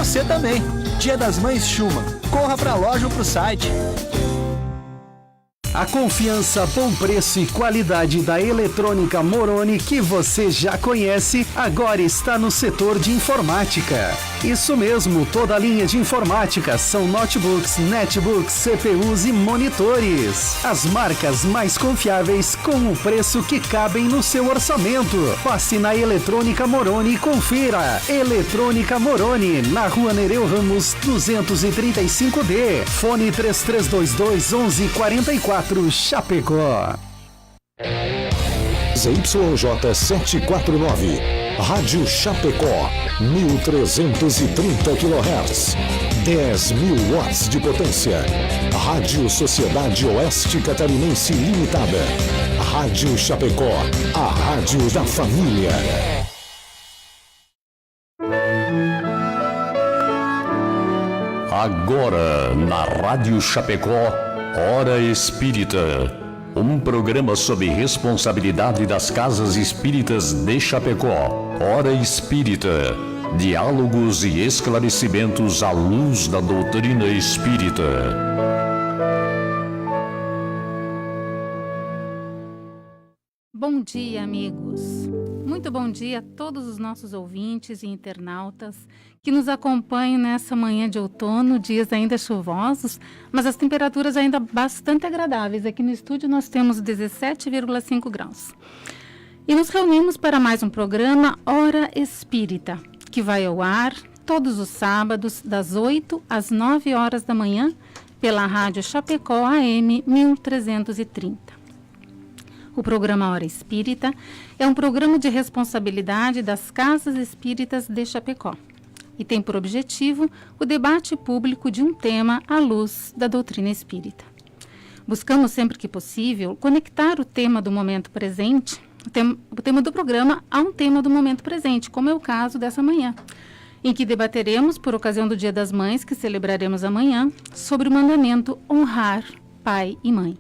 você também. Dia das Mães Schumann. Corra pra loja ou pro site. A confiança, bom preço e qualidade da Eletrônica Moroni que você já conhece, agora está no setor de informática. Isso mesmo, toda a linha de informática são notebooks, netbooks, CPUs e monitores. As marcas mais confiáveis com o preço que cabem no seu orçamento. Passe na Eletrônica Moroni e confira. Eletrônica Moroni, na Rua Nereu Ramos 235D. Fone 3322-1144. Chapecó. ZYJ 749, Rádio Chapecó, 1330 kHz, 10.000 watts de potência. Rádio Sociedade Oeste Catarinense Limitada. Rádio Chapecó, a rádio da família. Agora, na Rádio Chapecó, Hora Espírita, um programa sob responsabilidade das Casas Espíritas de Chapecó. Hora Espírita, diálogos e esclarecimentos à luz da doutrina espírita. Bom dia, amigos. Muito bom dia a todos os nossos ouvintes e internautas que nos acompanham nessa manhã de outono, dias ainda chuvosos, mas as temperaturas ainda bastante agradáveis. Aqui no estúdio nós temos 17,5 graus. E nos reunimos para mais um programa Hora Espírita, que vai ao ar todos os sábados, das 8 às 9 horas da manhã, pela Rádio Chapecó AM 1330. O programa Hora Espírita é um programa de responsabilidade das Casas Espíritas de Chapecó e tem por objetivo o debate público de um tema à luz da doutrina espírita. Buscamos sempre que possível conectar o tema do momento presente, o tema do programa a um tema do momento presente, como é o caso dessa manhã, em que debateremos, por ocasião do Dia das Mães, que celebraremos amanhã, sobre o mandamento honrar pai e mãe.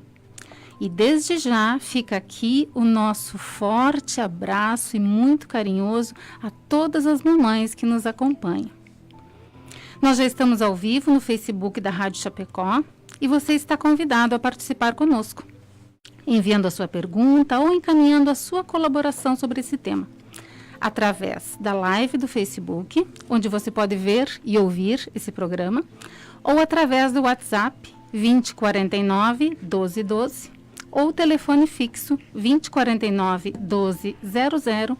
E desde já fica aqui o nosso forte abraço e muito carinhoso a todas as mamães que nos acompanham. Nós já estamos ao vivo no Facebook da Rádio Chapecó e você está convidado a participar conosco, enviando a sua pergunta ou encaminhando a sua colaboração sobre esse tema, através da live do Facebook, onde você pode ver e ouvir esse programa, ou através do WhatsApp 2049 1212, ou o telefone fixo 2049 1200,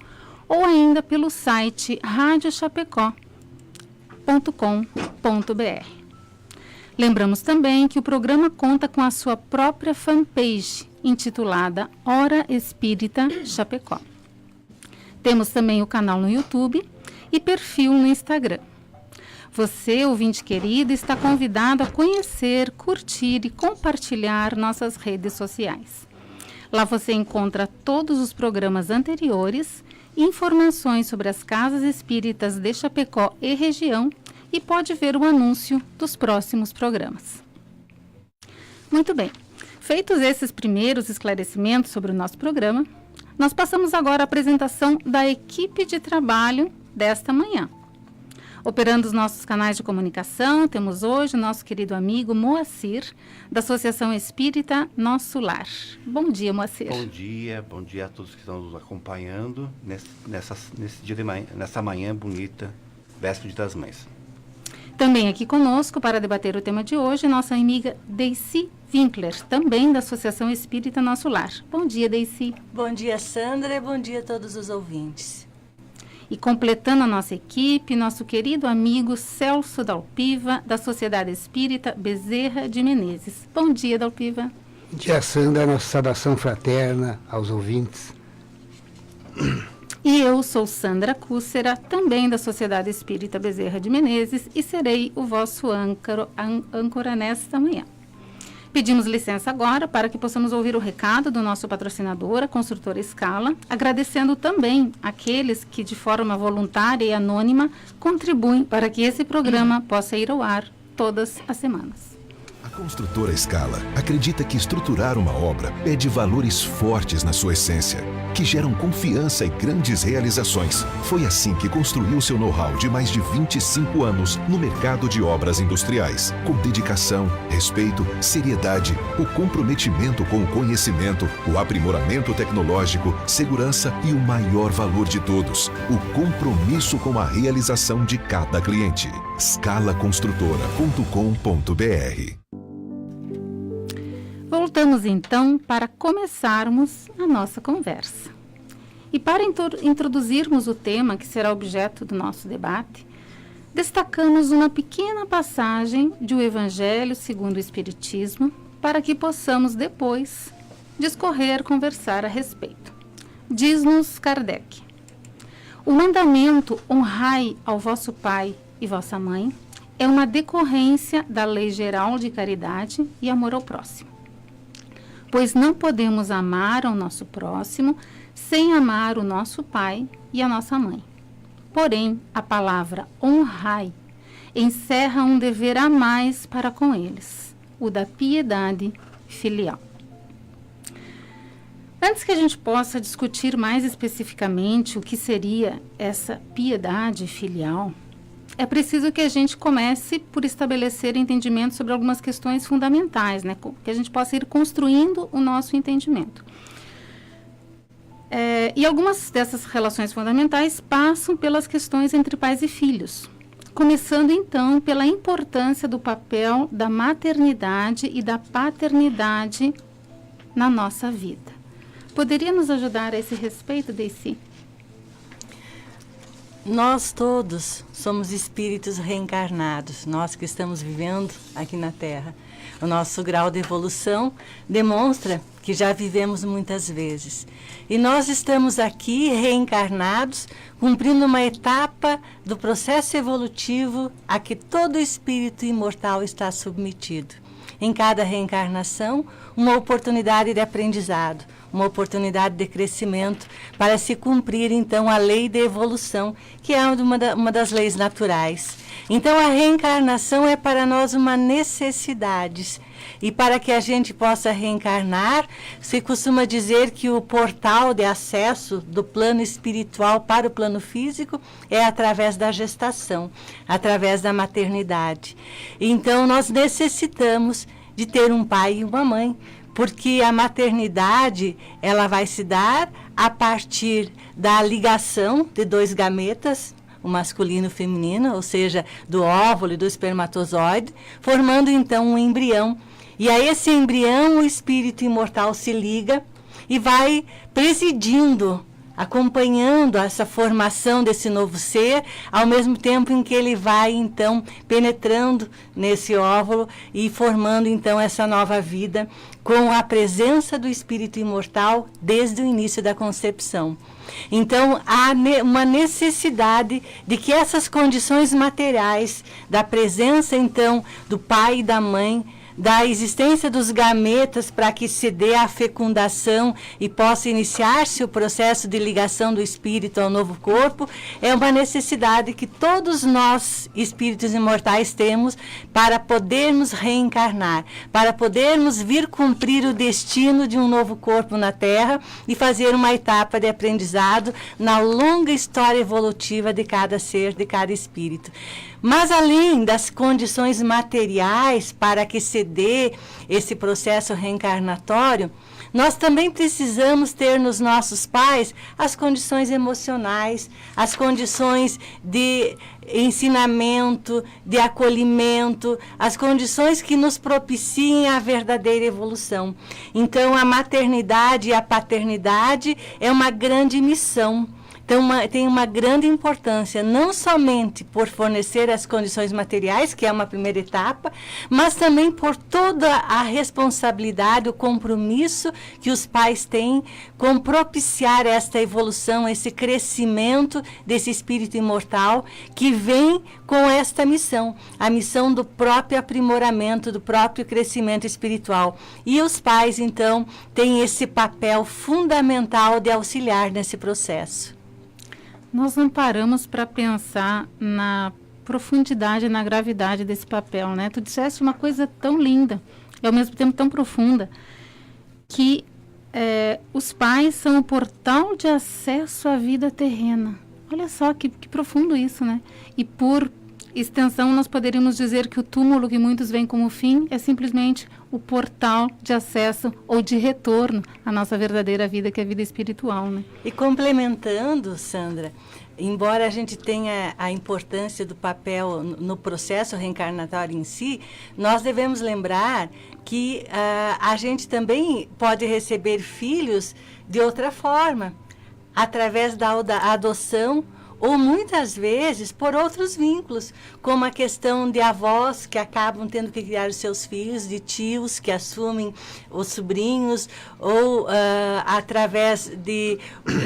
ou ainda pelo site radiochapecó.com.br. Lembramos também que o programa conta com a sua própria fanpage, intitulada Hora Espírita Chapecó. Temos também o canal no YouTube e perfil no Instagram. Você, ouvinte querido, está convidado a conhecer, curtir e compartilhar nossas redes sociais. Lá você encontra todos os programas anteriores, informações sobre as casas espíritas de Chapecó e região e pode ver o anúncio dos próximos programas. Muito bem, feitos esses primeiros esclarecimentos sobre o nosso programa, nós passamos agora à apresentação da equipe de trabalho desta manhã. Operando os nossos canais de comunicação, temos hoje o nosso querido amigo Moacir, da Associação Espírita Nosso Lar. Bom dia, Moacir. Bom dia a todos que estão nos acompanhando nesse dia de manhã, nessa manhã bonita, véspera das Mães. Também aqui conosco para debater o tema de hoje, nossa amiga Deici Winkler, também da Associação Espírita Nosso Lar. Bom dia, Deici. Bom dia, Sandra, e bom dia a todos os ouvintes. E completando a nossa equipe, nosso querido amigo Celso Dalpiva, da Sociedade Espírita Bezerra de Menezes. Bom dia, Dalpiva. Bom dia, Sandra. Nossa saudação fraterna aos ouvintes. E eu sou Sandra Cúcera, também da Sociedade Espírita Bezerra de Menezes, e serei o vosso âncora nesta manhã. Pedimos licença agora para que possamos ouvir o recado do nosso patrocinador, a Construtora Scala, agradecendo também aqueles que, de forma voluntária e anônima, contribuem para que esse programa possa ir ao ar todas as semanas. A Construtora Scala acredita que estruturar uma obra pede valores fortes na sua essência, que geram confiança e grandes realizações. Foi assim que construiu seu know-how de mais de 25 anos no mercado de obras industriais, com dedicação, respeito, seriedade, o comprometimento com o conhecimento, o aprimoramento tecnológico, segurança e o maior valor de todos, o compromisso com a realização de cada cliente. scalaconstrutora.com.br. Voltamos então para começarmos a nossa conversa. E para introduzirmos o tema que será objeto do nosso debate, destacamos uma pequena passagem de O Evangelho segundo o Espiritismo para que possamos depois discorrer, conversar a respeito. Diz-nos Kardec: o mandamento honrai ao vosso pai e vossa mãe é uma decorrência da lei geral de caridade e amor ao próximo. Pois não podemos amar ao nosso próximo sem amar o nosso pai e a nossa mãe. Porém, a palavra honrai encerra um dever a mais para com eles, o da piedade filial. Antes que a gente possa discutir mais especificamente o que seria essa piedade filial, é preciso que a gente comece por estabelecer entendimento sobre algumas questões fundamentais, né? Que a gente possa ir construindo o nosso entendimento. E algumas dessas relações fundamentais passam pelas questões entre pais e filhos, começando então pela importância do papel da maternidade e da paternidade na nossa vida. Poderia nos ajudar a esse respeito, Deici? Nós todos somos espíritos reencarnados, nós que estamos vivendo aqui na Terra. O nosso grau de evolução demonstra que já vivemos muitas vezes. E nós estamos aqui reencarnados, cumprindo uma etapa do processo evolutivo a que todo espírito imortal está submetido. Em cada reencarnação, uma oportunidade de aprendizado, uma oportunidade de crescimento para se cumprir, então, a lei de evolução, que é uma das leis naturais. Então, a reencarnação é para nós uma necessidade. E para que a gente possa reencarnar, se costuma dizer que o portal de acesso do plano espiritual para o plano físico é através da gestação, através da maternidade. Então, nós necessitamos de ter um pai e uma mãe, porque a maternidade, ela vai se dar a partir da ligação de dois gametas, o masculino e o feminino, ou seja, do óvulo e do espermatozoide, formando então um embrião. E a esse embrião o espírito imortal se liga e vai presidindo, acompanhando essa formação desse novo ser, ao mesmo tempo em que ele vai, então, penetrando nesse óvulo e formando, então, essa nova vida com a presença do espírito imortal desde o início da concepção. Então, há uma necessidade de que essas condições materiais, da presença, então, do pai e da mãe, da existência dos gametas para que se dê a fecundação e possa iniciar-se o processo de ligação do espírito ao novo corpo, é uma necessidade que todos nós, espíritos imortais, temos para podermos reencarnar, para podermos vir cumprir o destino de um novo corpo na Terra e fazer uma etapa de aprendizado na longa história evolutiva de cada ser, de cada espírito. Mas além das condições materiais para que se dê esse processo reencarnatório, nós também precisamos ter nos nossos pais as condições emocionais, as condições de ensinamento, de acolhimento, as condições que nos propiciem a verdadeira evolução. Então, a maternidade e a paternidade é uma grande missão. Então, tem uma grande importância, não somente por fornecer as condições materiais, que é uma primeira etapa, mas também por toda a responsabilidade, o compromisso que os pais têm com propiciar esta evolução, esse crescimento desse espírito imortal que vem com esta missão, a missão do próprio aprimoramento, do próprio crescimento espiritual. E os pais, então, têm esse papel fundamental de auxiliar nesse processo. Nós não paramos para pensar na profundidade na gravidade desse papel, né? Tu disseste uma coisa tão linda e ao mesmo tempo tão profunda, que os pais são o portal de acesso à vida terrena. Olha só que profundo isso, né? E por extensão, nós poderíamos dizer que o túmulo que muitos veem como fim é simplesmente o portal de acesso ou de retorno à nossa verdadeira vida, que é a vida espiritual, né? E complementando, Sandra, embora a gente tenha a importância do papel no processo reencarnatório em si, nós devemos lembrar que a gente também pode receber filhos de outra forma, através da adoção, ou muitas vezes por outros vínculos, como a questão de avós que acabam tendo que criar os seus filhos, de tios que assumem os sobrinhos, ou através de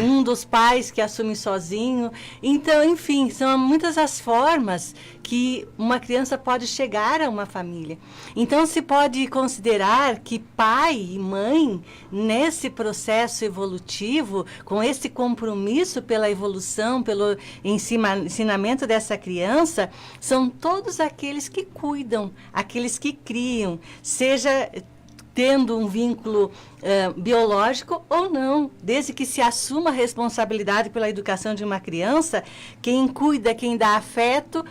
um dos pais que assume sozinho. Então, enfim, são muitas as formas que uma criança pode chegar a uma família. Então, se pode considerar que pai e mãe, nesse processo evolutivo, com esse compromisso pela evolução, pelo ensinamento dessa criança, são todos aqueles que cuidam, aqueles que criam, seja tendo um vínculo biológico ou não, desde que se assuma a responsabilidade pela educação de uma criança, quem cuida, quem dá afeto,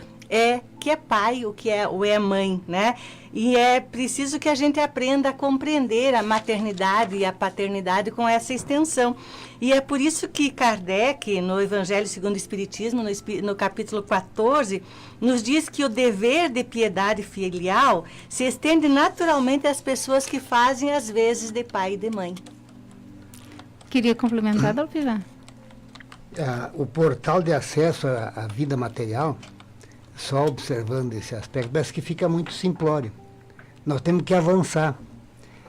que é pai, o que é mãe, né? E é preciso que a gente aprenda a compreender a maternidade e a paternidade com essa extensão. E é por isso que Kardec, no Evangelho segundo o Espiritismo, no capítulo 14, nos diz que o dever de piedade filial se estende naturalmente às pessoas que fazem as vezes de pai e de mãe. Queria complementar, Dalpiva? O portal de acesso à vida material, só observando esse aspecto, parece que fica muito simplório. Nós temos que avançar,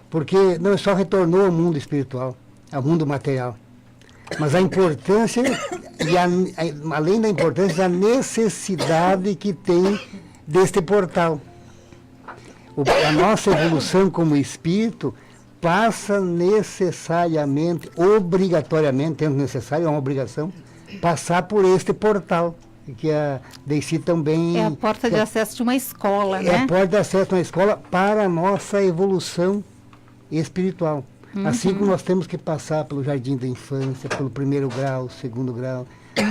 porque não só retornou ao mundo espiritual, ao mundo material, mas a importância, além da importância, a necessidade que tem deste portal. A nossa evolução como espírito passa necessariamente, obrigatoriamente, tendo necessário, é uma obrigação, passar por este portal, que a Deici também... É a porta de acesso de uma escola, né? É a porta de acesso de uma escola para a nossa evolução espiritual. Assim como nós temos que passar pelo jardim da infância, pelo primeiro grau, segundo grau,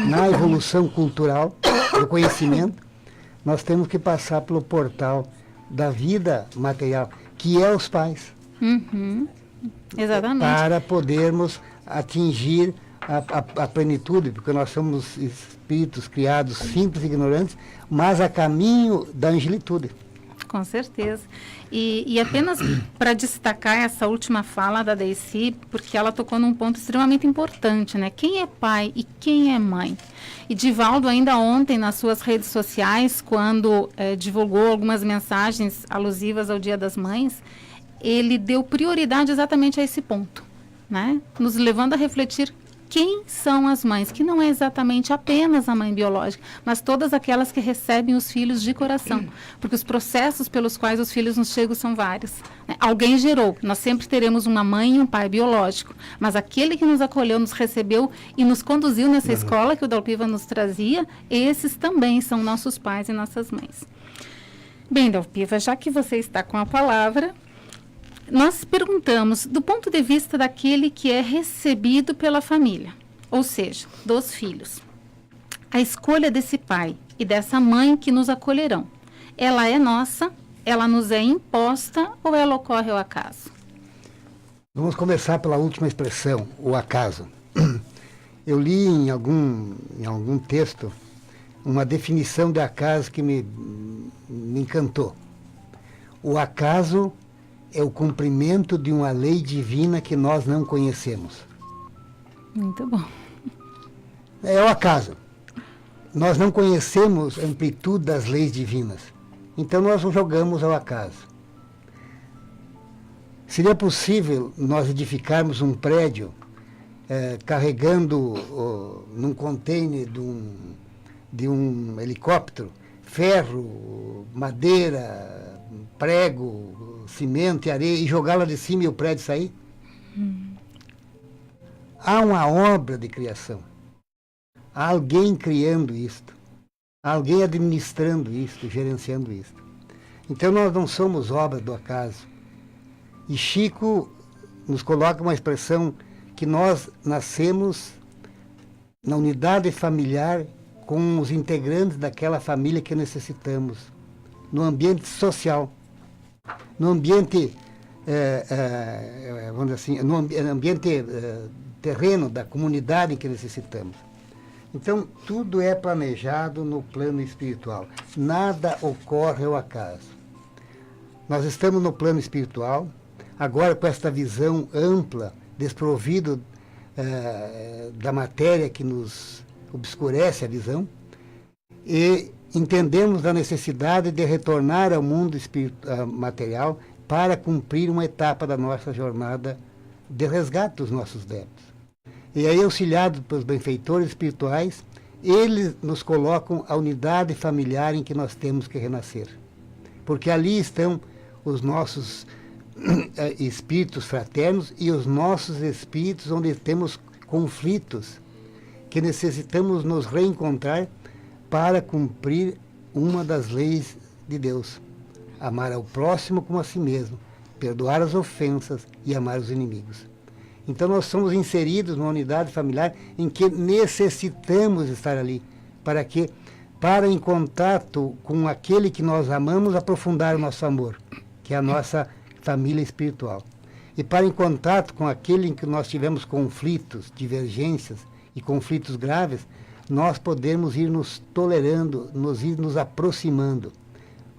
na evolução cultural, do conhecimento, nós temos que passar pelo portal da vida material, que é os pais. Exatamente. Para podermos atingir a plenitude, porque nós somos espíritos criados simples e ignorantes, mas a caminho da angelitude. Com certeza. E apenas para destacar essa última fala da Deici, porque ela tocou num ponto extremamente importante, né? Quem é pai e quem é mãe? E Divaldo, ainda ontem, nas suas redes sociais, quando divulgou algumas mensagens alusivas ao Dia das Mães, ele deu prioridade exatamente a esse ponto, né? Nos levando a refletir quem são as mães, que não é exatamente apenas a mãe biológica, mas todas aquelas que recebem os filhos de coração, porque os processos pelos quais os filhos nos chegam são vários, né? Alguém gerou, nós sempre teremos uma mãe e um pai biológico, mas aquele que nos acolheu, nos recebeu e nos conduziu nessa escola que o Dalpiva nos trazia, esses também são nossos pais e nossas mães. Bem, Dalpiva, já que você está com a palavra, nós perguntamos do ponto de vista daquele que é recebido pela família, ou seja, dos filhos. A escolha desse pai e dessa mãe que nos acolherão, ela é nossa, ela nos é imposta ou ela ocorre ao acaso? Vamos começar pela última expressão, o acaso. Eu li em algum texto uma definição de acaso que me encantou. O acaso é o cumprimento de uma lei divina que nós não conhecemos. Muito bom. É o acaso. Nós não conhecemos a amplitude das leis divinas. Então nós o jogamos ao acaso. Seria possível nós edificarmos um prédio carregando num container de um helicóptero ferro, madeira, prego, cimento e areia e jogá-la de cima e o prédio sair? Há uma obra de criação. Há alguém criando isto. alguém administrando isto, gerenciando isto. Então nós não somos obras do acaso. E Chico nos coloca uma expressão que nós nascemos na unidade familiar com os integrantes daquela família que necessitamos, no ambiente social, no ambiente, vamos dizer assim, no ambiente terreno da comunidade em que necessitamos. Então, tudo é planejado no plano espiritual. Nada ocorre ao acaso. Nós estamos no plano espiritual, agora com esta visão ampla, desprovido da matéria que nos obscurece a visão, e entendemos a necessidade de retornar ao mundo material para cumprir uma etapa da nossa jornada de resgate dos nossos débitos. E aí, auxiliados pelos benfeitores espirituais, eles nos colocam a unidade familiar em que nós temos que renascer. Porque ali estão os nossos espíritos fraternos e os nossos espíritos onde temos conflitos, que necessitamos nos reencontrar para cumprir uma das leis de Deus. Amar ao próximo como a si mesmo, perdoar as ofensas e amar os inimigos. Então nós somos inseridos numa unidade familiar em que necessitamos estar ali, para em contato com aquele que nós amamos, aprofundar o nosso amor, que é a nossa família espiritual. E para em contato com aquele em que nós tivemos conflitos, divergências e conflitos graves, nós podemos ir nos tolerando, ir nos aproximando,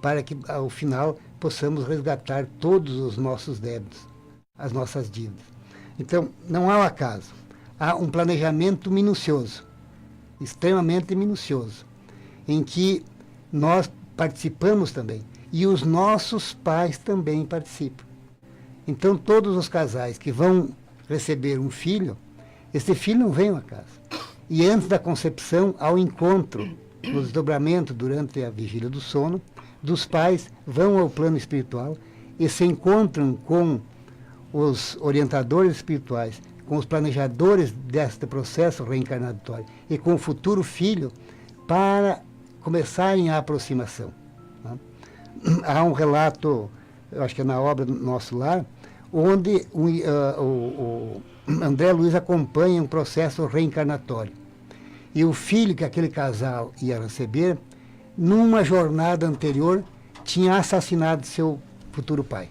para que ao final possamos resgatar todos os nossos débitos, as nossas dívidas. Então, não há um acaso, há um planejamento minucioso, extremamente minucioso, em que nós participamos também, e os nossos pais também participam. Então, todos os casais que vão receber um filho, esse filho não vem ao acaso. E antes da concepção, ao encontro, no desdobramento durante a vigília do sono, dos pais vão ao plano espiritual e se encontram com os orientadores espirituais, com os planejadores deste processo reencarnatório e com o futuro filho para começarem a aproximação. Há um relato, eu acho que é na obra do Nosso Lar, onde o André Luiz acompanha um processo reencarnatório. E o filho que aquele casal ia receber, numa jornada anterior, tinha assassinado seu futuro pai.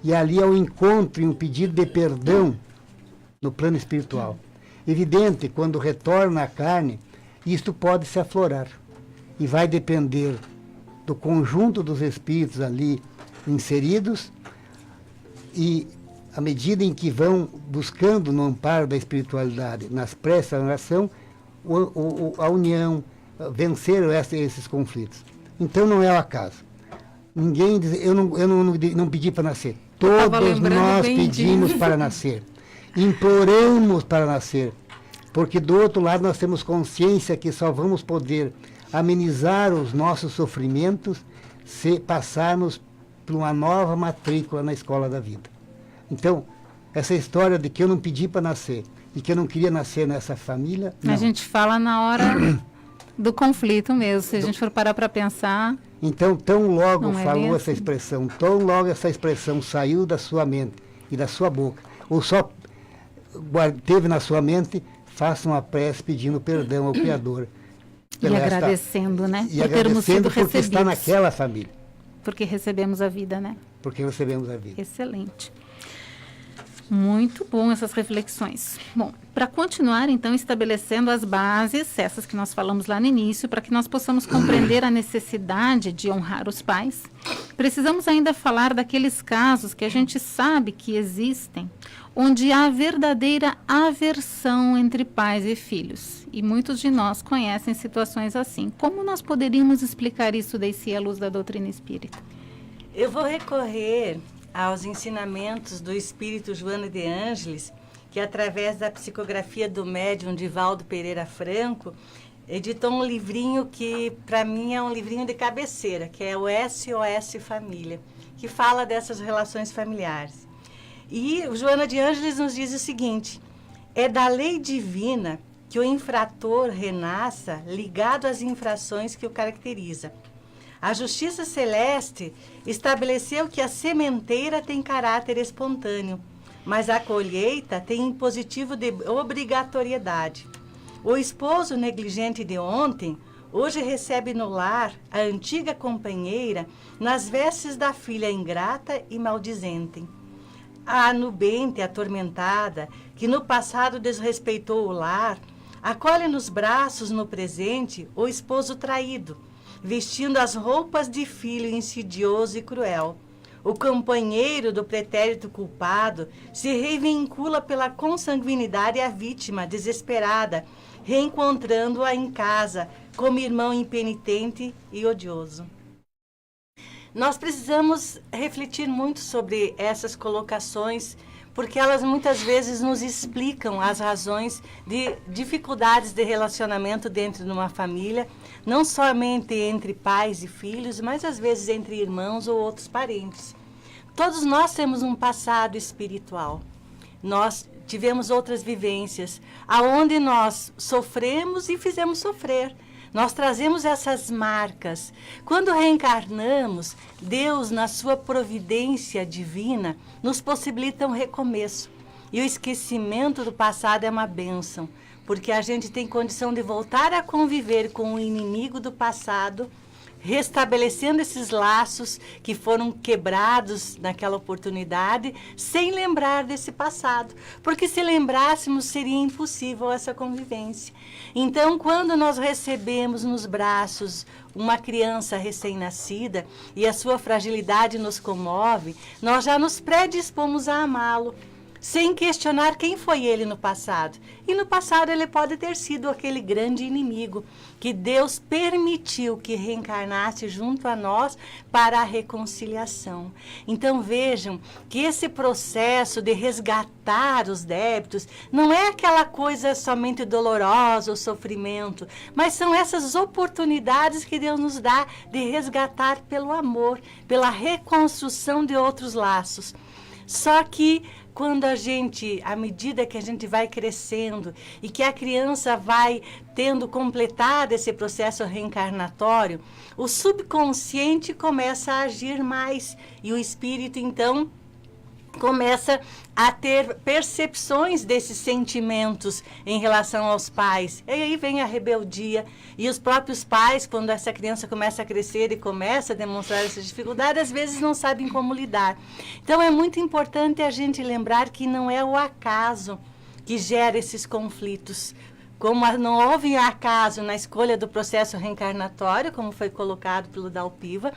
E ali há um encontro e um pedido de perdão no plano espiritual. Evidente, quando retorna à carne, isto pode se aflorar. E vai depender do conjunto dos espíritos ali inseridos e, à medida em que vão buscando no amparo da espiritualidade, nas preces da oração, a união, vencer esses conflitos. Então não é o acaso. Ninguém diz, eu não pedi para nascer. Todos nós pedimos para nascer. Imploramos para nascer. Porque do outro lado nós temos consciência que só vamos poder amenizar os nossos sofrimentos se passarmos por uma nova matrícula na escola da vida. Então, essa história de que eu não pedi para nascer e que eu não queria nascer nessa família... Não. A gente fala na hora do conflito mesmo, se a gente for parar para pensar... Então, tão logo falou essa expressão, tão logo essa expressão saiu da sua mente e da sua boca, ou só teve na sua mente, faça uma prece pedindo perdão ao Criador. E agradecendo, né? E agradecendo porque está naquela família. Porque recebemos a vida, né? Porque recebemos a vida. Excelente. Muito bom essas reflexões. Bom, para continuar, então, estabelecendo as bases, essas que nós falamos lá no início, para que nós possamos compreender a necessidade de honrar os pais, precisamos ainda falar daqueles casos que a gente sabe que existem, onde há verdadeira aversão entre pais e filhos. E muitos de nós conhecem situações assim. Como nós poderíamos explicar isso, Daisy, à luz da doutrina espírita? Eu vou recorrer aos ensinamentos do espírito Joana de Ângeles, que através da psicografia do médium Divaldo Pereira Franco, editou um livrinho que, para mim, é um livrinho de cabeceira, que é o SOS Família, que fala dessas relações familiares. E o Joana de Ângeles nos diz o seguinte: é da lei divina que o infrator renasça ligado às infrações que o caracteriza. A justiça celeste estabeleceu que a sementeira tem caráter espontâneo, mas a colheita tem impositivo de obrigatoriedade. O esposo negligente de ontem, hoje recebe no lar a antiga companheira nas vestes da filha ingrata e maldizente. A nubente atormentada, que no passado desrespeitou o lar, acolhe nos braços no presente o esposo traído, vestindo as roupas de filho insidioso e cruel. O companheiro do pretérito culpado se reivincula pela consanguinidade à vítima desesperada, reencontrando-a em casa como irmão impenitente e odioso. Nós precisamos refletir muito sobre essas colocações, porque elas muitas vezes nos explicam as razões de dificuldades de relacionamento dentro de uma família, não somente entre pais e filhos, mas às vezes entre irmãos ou outros parentes. Todos nós temos um passado espiritual. Nós tivemos outras vivências, aonde nós sofremos e fizemos sofrer. Nós trazemos essas marcas. Quando reencarnamos, Deus, na sua providência divina, nos possibilita um recomeço. E o esquecimento do passado é uma bênção, porque a gente tem condição de voltar a conviver com o inimigo do passado, restabelecendo esses laços que foram quebrados naquela oportunidade, sem lembrar desse passado. Porque se lembrássemos, seria impossível essa convivência. Então, quando nós recebemos nos braços uma criança recém-nascida e a sua fragilidade nos comove, nós já nos predispomos a amá-lo, sem questionar quem foi ele no passado. E no passado ele pode ter sido aquele grande inimigo que Deus permitiu que reencarnasse junto a nós para a reconciliação. Então vejam que esse processo de resgatar os débitos não é aquela coisa somente dolorosa ou sofrimento, mas são essas oportunidades que Deus nos dá de resgatar pelo amor, pela reconstrução de outros laços. Só que quando à medida que a gente vai crescendo e que a criança vai tendo completado esse processo reencarnatório, o subconsciente começa a agir mais e o espírito, então, começa a ter percepções desses sentimentos em relação aos pais. E aí vem a rebeldia. E os próprios pais, quando essa criança começa a crescer e começa a demonstrar essa dificuldade, às vezes não sabem como lidar. Então é muito importante a gente lembrar que não é o acaso que gera esses conflitos. Como não houve acaso na escolha do processo reencarnatório, como foi colocado pelo Dalpiva,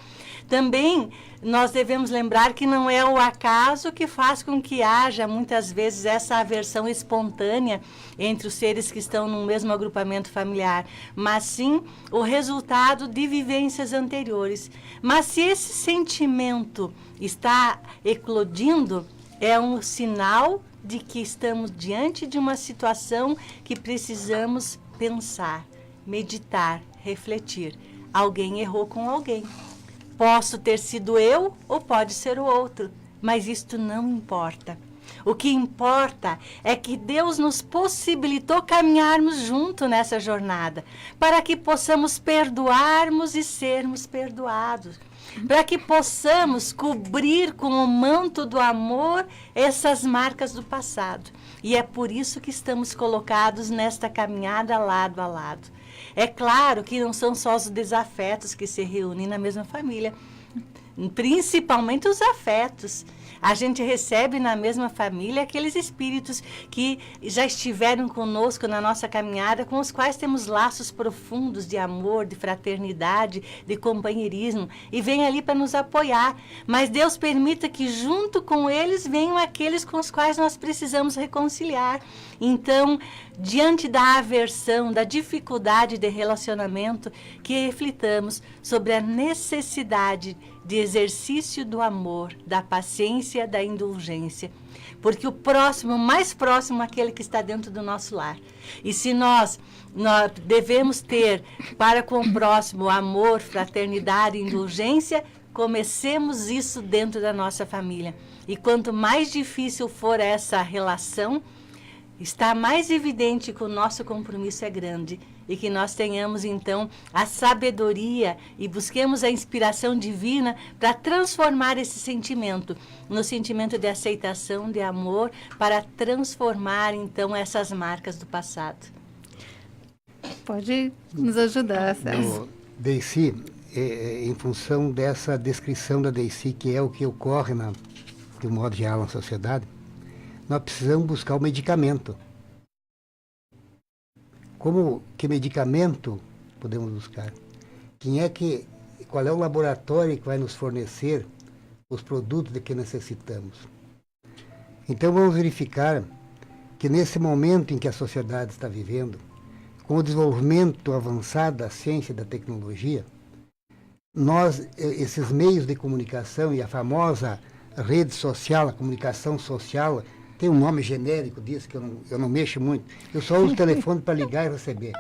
também nós devemos lembrar que não é o acaso que faz com que haja, muitas vezes, essa aversão espontânea entre os seres que estão no mesmo agrupamento familiar, mas sim o resultado de vivências anteriores. Mas se esse sentimento está eclodindo, é um sinal de que estamos diante de uma situação que precisamos pensar, meditar, refletir. Alguém errou com alguém. Posso ter sido eu ou pode ser o outro, mas isto não importa. O que importa é que Deus nos possibilitou caminharmos junto nessa jornada, para que possamos perdoarmos e sermos perdoados, para que possamos cobrir com o manto do amor essas marcas do passado. E é por isso que estamos colocados nesta caminhada lado a lado. É claro que não são só os desafetos que se reúnem na mesma família, principalmente os afetos. A gente recebe na mesma família aqueles espíritos que já estiveram conosco na nossa caminhada, com os quais temos laços profundos de amor, de fraternidade, de companheirismo, e vêm ali para nos apoiar. Mas Deus permita que junto com eles venham aqueles com os quais nós precisamos reconciliar. Então, diante da aversão, da dificuldade de relacionamento, que reflitamos sobre a necessidade de exercício do amor, da paciência, da indulgência. Porque o próximo, mais próximo, é aquele que está dentro do nosso lar. E se nós devemos ter para com o próximo amor, fraternidade e indulgência, comecemos isso dentro da nossa família. E quanto mais difícil for essa relação, está mais evidente que o nosso compromisso é grande e que nós tenhamos, então, a sabedoria e busquemos a inspiração divina para transformar esse sentimento no sentimento de aceitação, de amor, para transformar, então, essas marcas do passado. Pode nos ajudar, César. Deici, em função dessa descrição da Deici, que é o que ocorre, de um modo geral, na sociedade, nós precisamos buscar o medicamento. Que medicamento podemos buscar? Qual é o laboratório que vai nos fornecer os produtos de que necessitamos? Então vamos verificar que nesse momento em que a sociedade está vivendo, com o desenvolvimento avançado da ciência e da tecnologia, esses meios de comunicação e a famosa rede social, a comunicação social, tem um nome genérico disso que eu não mexo muito. Eu só uso o telefone para ligar e receber.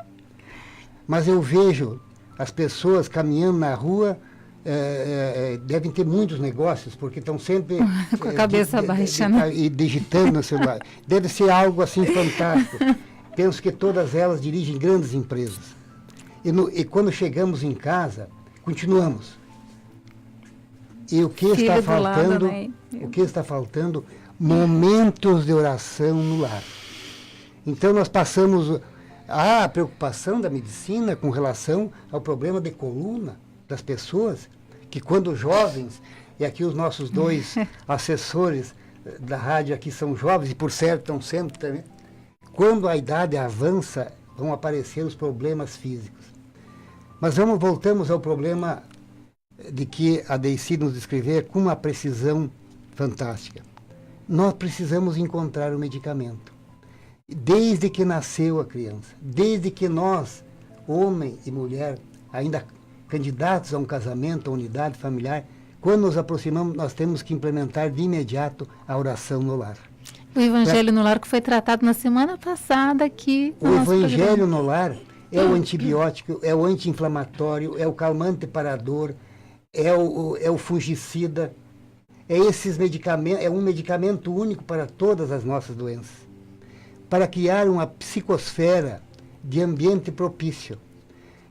Mas eu vejo as pessoas caminhando na rua, devem ter muitos negócios, porque estão sempre... Com a cabeça baixa, né? E digitando no celular. Deve ser algo assim fantástico. Penso que todas elas dirigem grandes empresas. E quando chegamos em casa, continuamos. E o que está faltando? O que está faltando? Momentos de oração no lar. Então nós passamos a preocupação da medicina com relação ao problema de coluna das pessoas, que quando jovens, e aqui os nossos dois assessores da rádio aqui são jovens, e por certo estão sempre também, quando a idade avança, vão aparecer os problemas físicos. Mas voltamos ao problema de que a Deici nos descrever com uma precisão fantástica. Nós precisamos encontrar o medicamento. Desde que nasceu a criança, desde que nós, homem e mulher, ainda candidatos a um casamento, a unidade familiar, quando nos aproximamos, nós temos que implementar de imediato a oração no lar. O Evangelho no Lar que foi tratado na semana passada aqui. O Evangelho no Lar é o antibiótico, é o anti-inflamatório, é o calmante parador, é o fungicida. É um medicamento único para todas as nossas doenças, para criar uma psicosfera de ambiente propício.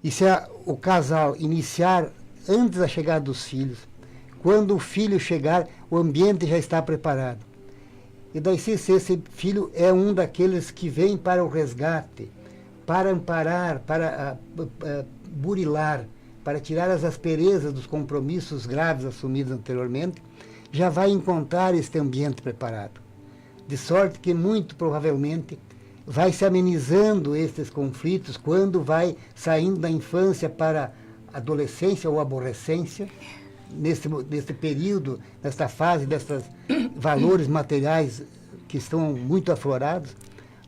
E se o casal iniciar antes da chegada dos filhos, quando o filho chegar, o ambiente já está preparado. E daí, se esse filho é um daqueles que vem para o resgate, para amparar, para burilar, para tirar as asperezas dos compromissos graves assumidos anteriormente, já vai encontrar este ambiente preparado. De sorte que, muito provavelmente, vai se amenizando estes conflitos quando vai saindo da infância para a adolescência ou aborrecência, nesse período, nesta fase, desses valores materiais que estão muito aflorados,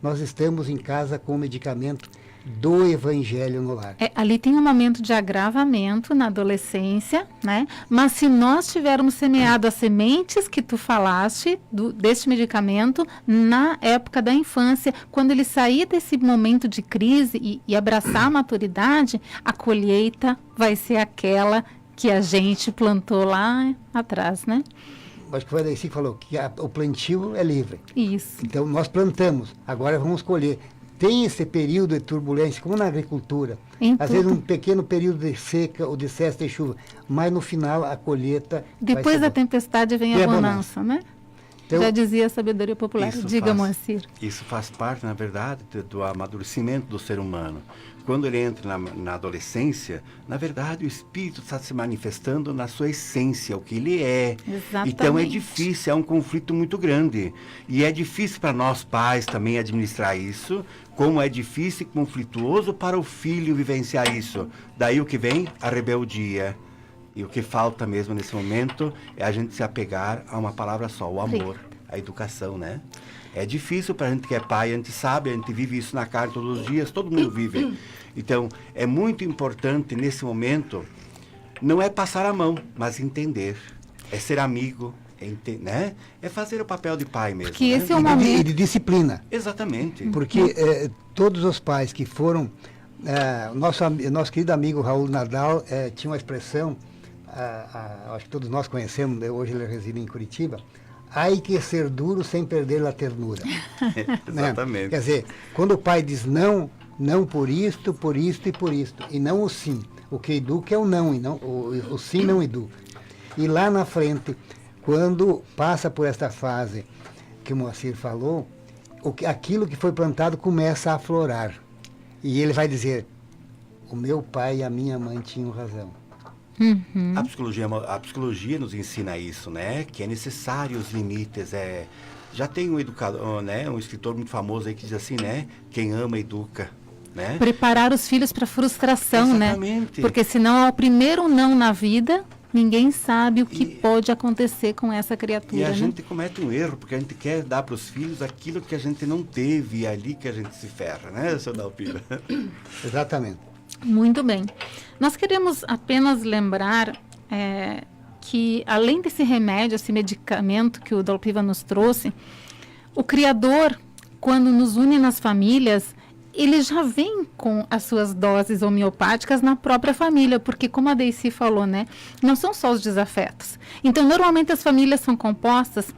nós estamos em casa com o medicamento do Evangelho no lar. Ali tem um momento de agravamento na adolescência, né? Mas se nós tivermos semeado as sementes que tu falaste deste medicamento na época da infância, quando ele sair desse momento de crise e abraçar a maturidade, a colheita vai ser aquela que a gente plantou lá atrás, né? Acho que foi daí que falou que o plantio é livre. Isso. Então nós plantamos, agora vamos colher. Tem esse período de turbulência, como na agricultura. Às vezes um pequeno período de seca ou de excesso de chuva, mas no final a colheta... Depois da tempestade vem a bonança, né? Então, já dizia a sabedoria popular. Diga, Moacir. Isso faz parte, na verdade, do amadurecimento do ser humano. Quando ele entra na adolescência, na verdade, o espírito está se manifestando na sua essência, o que ele é. Exatamente. Então é difícil, é um conflito muito grande. E é difícil para nós pais também administrar isso, como é difícil e conflituoso para o filho vivenciar isso. Daí o que vem? A rebeldia. E o que falta mesmo nesse momento é a gente se apegar a uma palavra só, o amor, a educação, né? É difícil para a gente que é pai, a gente sabe, a gente vive isso na carne todos os dias, todo mundo vive. Então, é muito importante nesse momento, não é passar a mão, mas entender. É ser amigo, né? É fazer o papel de pai mesmo. Que né? esse é o momento. E de disciplina. Exatamente. Porque todos os pais que foram... nosso querido amigo Raul Nadal tinha uma expressão, acho que todos nós conhecemos, hoje ele reside em Curitiba, há que ser duro sem perder a ternura. Exatamente. Né? Quer dizer, quando o pai diz não, não por isto e por isto, e não o sim. O que educa é o não, e não o sim não educa. E lá na frente, quando passa por esta fase que o Moacir falou, aquilo que foi plantado começa a aflorar. E ele vai dizer, o meu pai e a minha mãe tinham razão. Uhum. A psicologia nos ensina isso, né? Que é necessário os limites. Já tem um educador, né? Um escritor muito famoso aí que diz assim, né? Quem ama, educa. Né? Preparar os filhos para frustração, Exatamente. Né? Porque senão, ao primeiro não na vida, ninguém sabe o que pode acontecer com essa criatura. E a né? gente comete um erro, porque a gente quer dar para os filhos aquilo que a gente não teve, e é ali que a gente se ferra, né, seu Dalpira? Exatamente. Muito bem. Nós queremos apenas lembrar que, além desse remédio, esse medicamento que o Dalpiva nos trouxe, o Criador, quando nos une nas famílias, ele já vem com as suas doses homeopáticas na própria família, porque, como a Deici falou, né, não são só os desafetos. Então, normalmente as famílias são compostas,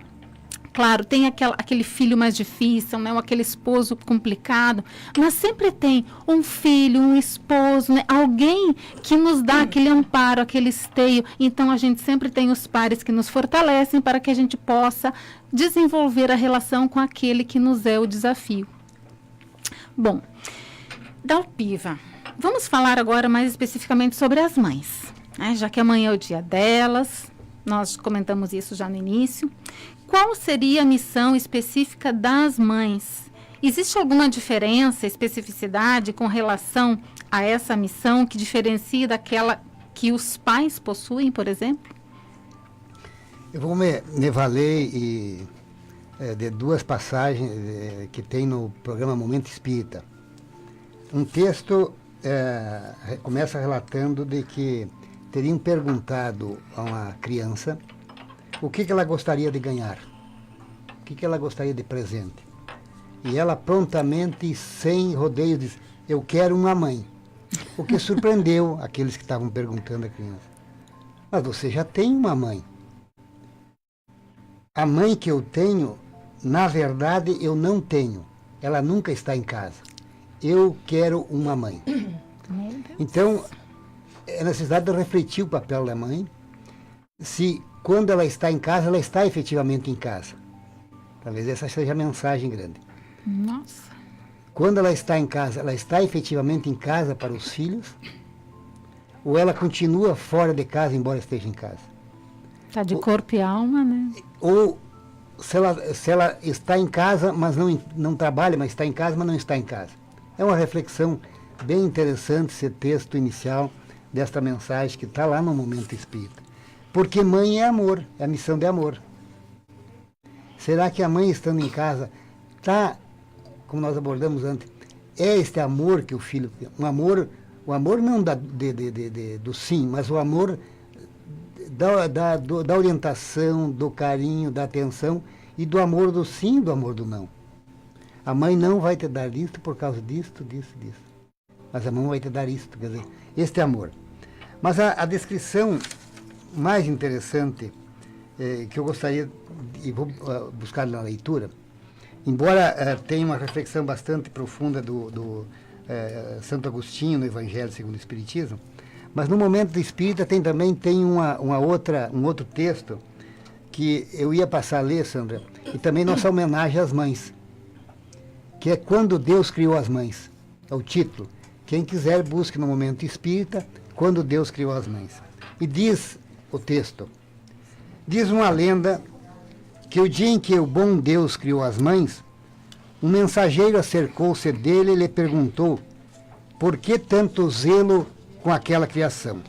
claro, tem aquele filho mais difícil, né, ou aquele esposo complicado, mas sempre tem um filho, um esposo, né, alguém que nos dá aquele amparo, aquele esteio. Então, a gente sempre tem os pares que nos fortalecem para que a gente possa desenvolver a relação com aquele que nos é o desafio. Bom, Dalpiva, vamos falar agora mais especificamente sobre as mães, né? Já que amanhã é o dia delas, nós comentamos isso já no início. Qual seria a missão específica das mães? Existe alguma diferença, especificidade com relação a essa missão que diferencia daquela que os pais possuem, por exemplo? Eu vou me valer de duas passagens que tem no programa Momento Espírita. Um texto começa relatando de que teriam perguntado a uma criança o que ela gostaria de ganhar, o que ela gostaria de presente. E ela prontamente, sem rodeio, diz, eu quero uma mãe. O que surpreendeu aqueles que estavam perguntando à criança. Mas você já tem uma mãe. A mãe que eu tenho, na verdade, eu não tenho. Ela nunca está em casa. Eu quero uma mãe. Então, é necessidade de refletir o papel da mãe. Se, quando ela está em casa, ela está efetivamente em casa. Talvez essa seja a mensagem grande. Nossa. Quando ela está em casa, ela está efetivamente em casa para os filhos? Ou ela continua fora de casa, embora esteja em casa? Está de corpo e alma, né? Ou se ela está em casa, mas não trabalha, mas está em casa, mas não está em casa. É uma reflexão bem interessante esse texto inicial desta mensagem que está lá no Momento Espírita. Porque mãe é amor, é a missão de amor. Será que a mãe estando em casa está, como nós abordamos antes, é este amor que o filho tem? O amor não do sim, mas o amor da orientação, do carinho, da atenção e do amor do sim e do amor do não. A mãe não vai te dar isto por causa disto. Mas a mãe vai te dar isto, quer dizer, este é amor. Mas a descrição mais interessante que eu gostaria, e vou buscar na leitura, embora tenha uma reflexão bastante profunda do Santo Agostinho no Evangelho segundo o Espiritismo, mas no Momento Espírita também tem um outro texto que eu ia passar a ler, Sandra, e também nossa homenagem às mães, que é Quando Deus Criou as Mães. É o título. Quem quiser, busque no Momento Espírita, Quando Deus Criou as Mães. E diz o texto, diz uma lenda que o dia em que o bom Deus criou as mães, um mensageiro acercou-se dele e lhe perguntou por que tanto zelo com aquela criação?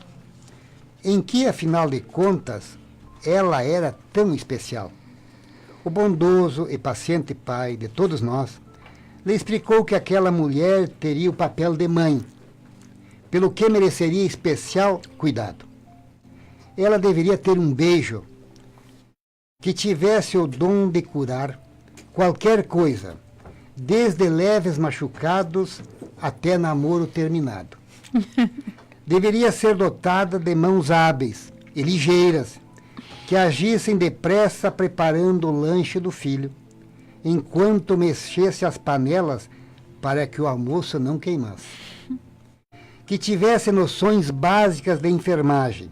Em que, afinal de contas, ela era tão especial? O bondoso e paciente pai de todos nós lhe explicou que aquela mulher teria o papel de mãe, pelo que mereceria especial cuidado. Ela deveria ter um beijo que tivesse o dom de curar qualquer coisa, desde leves machucados até namoro terminado. Deveria ser dotada de mãos hábeis e ligeiras, que agissem depressa preparando o lanche do filho, enquanto mexesse as panelas para que o almoço não queimasse. Que tivesse noções básicas de enfermagem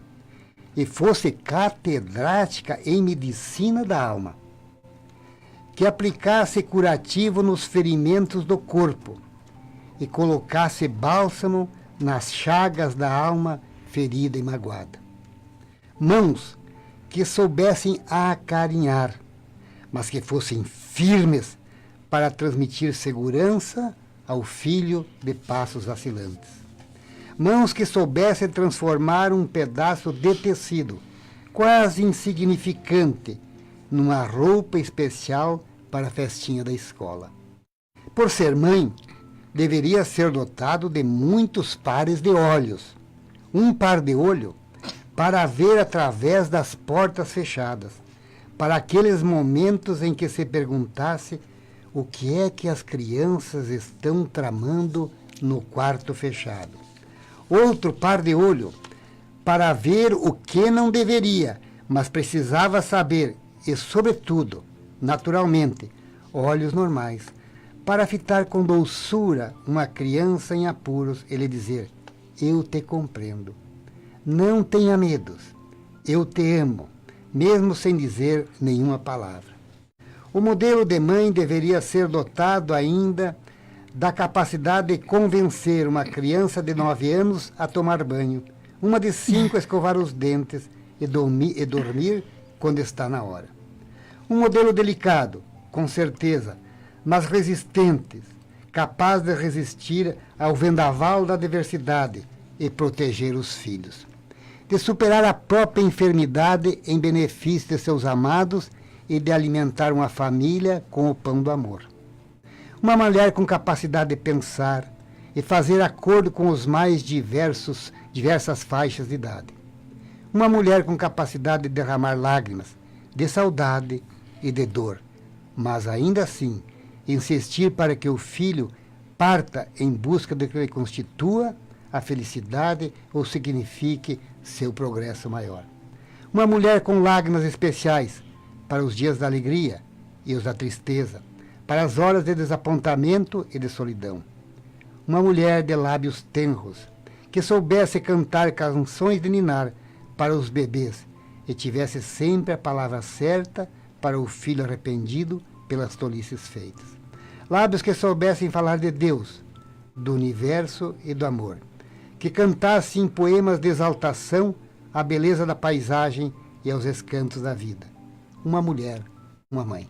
e fosse catedrática em medicina da alma. Que aplicasse curativo nos ferimentos do corpo e colocasse bálsamo nas chagas da alma ferida e magoada. Mãos que soubessem acarinhar, mas que fossem firmes para transmitir segurança ao filho de passos vacilantes. Mãos que soubessem transformar um pedaço de tecido, quase insignificante, numa roupa especial para a festinha da escola. Por ser mãe, deveria ser dotado de muitos pares de olhos. Um par de olho para ver através das portas fechadas, para aqueles momentos em que se perguntasse o que é que as crianças estão tramando no quarto fechado. Outro par de olho para ver o que não deveria, mas precisava saber, e sobretudo, naturalmente, olhos normais, para fitar com doçura uma criança em apuros e lhe dizer: eu te compreendo. Não tenha medos. Eu te amo, mesmo sem dizer nenhuma palavra. O modelo de mãe deveria ser dotado ainda da capacidade de convencer uma criança de 9 anos a tomar banho, uma de 5 a escovar os dentes e dormir quando está na hora. Um modelo delicado, com certeza, mas resistente, capaz de resistir ao vendaval da adversidade e proteger os filhos. De superar a própria enfermidade em benefício de seus amados e de alimentar uma família com o pão do amor. Uma mulher com capacidade de pensar e fazer acordo com os mais diversas faixas de idade. Uma mulher com capacidade de derramar lágrimas, de saudade e de dor, mas ainda assim insistir para que o filho parta em busca do que lhe constitua a felicidade ou signifique seu progresso maior. Uma mulher com lágrimas especiais para os dias da alegria e os da tristeza, para as horas de desapontamento e de solidão. Uma mulher de lábios tenros, que soubesse cantar canções de ninar para os bebês e tivesse sempre a palavra certa para o filho arrependido pelas tolices feitas. Lábios que soubessem falar de Deus, do universo e do amor, que cantassem poemas de exaltação à beleza da paisagem e aos escantos da vida. Uma mulher, uma mãe.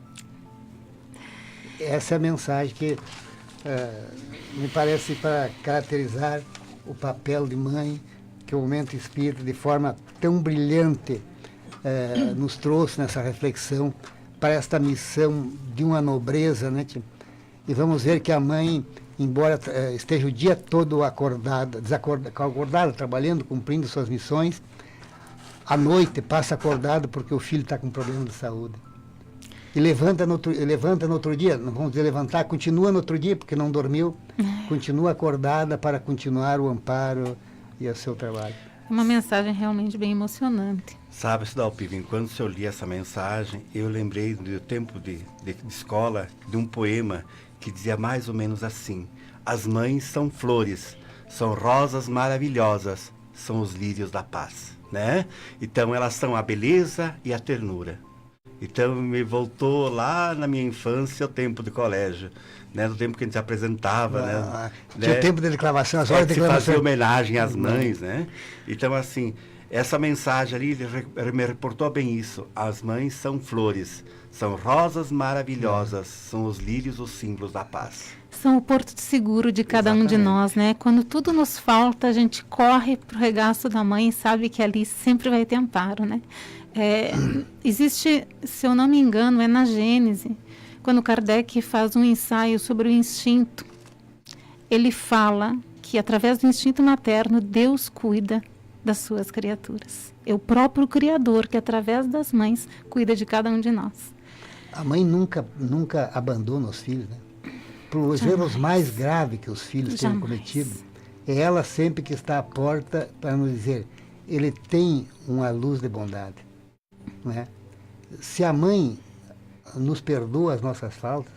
Essa é a mensagem que me parece para caracterizar o papel de mãe que o Momento Espírita, de forma tão brilhante, nos trouxe nessa reflexão para esta missão de uma nobreza, né, tia? E vamos ver que a mãe, embora esteja o dia todo acordada, trabalhando, cumprindo suas missões, à noite passa acordado porque o filho está com problema de saúde. E levanta no outro dia, não vamos dizer levantar, continua no outro dia porque não dormiu, continua acordada para continuar o amparo e o seu trabalho. Uma mensagem realmente bem emocionante. Sabe, Cidalpiva, enquanto eu li essa mensagem, eu lembrei do tempo de escola, de um poema que dizia mais ou menos assim: as mães são flores, são rosas maravilhosas, são os lírios da paz, né? Então elas são a beleza e a ternura. Então me voltou lá na minha infância o tempo de colégio, né? No tempo que a gente se apresentava, Tinha o tempo de declamação, as horas de declamação. Se fazia homenagem às mães, né? Então assim, essa mensagem ali me reportou bem isso. As mães são flores, são rosas maravilhosas, são os lírios, os símbolos da paz. São o porto seguro de cada um de nós, né? Quando tudo nos falta, a gente corre pro regaço da mãe e sabe que ali sempre vai ter amparo, né? Existe, se eu não me engano, é na Gênese, quando Kardec faz um ensaio sobre o instinto, ele fala que através do instinto materno, Deus cuida das suas criaturas. É o próprio Criador que, através das mães, cuida de cada um de nós. A mãe nunca abandona os filhos, né? Para os erros mais graves que os filhos tenham cometido, é ela sempre que está à porta para nos dizer: ele tem uma luz de bondade. não é? Se a mãe nos perdoa as nossas faltas,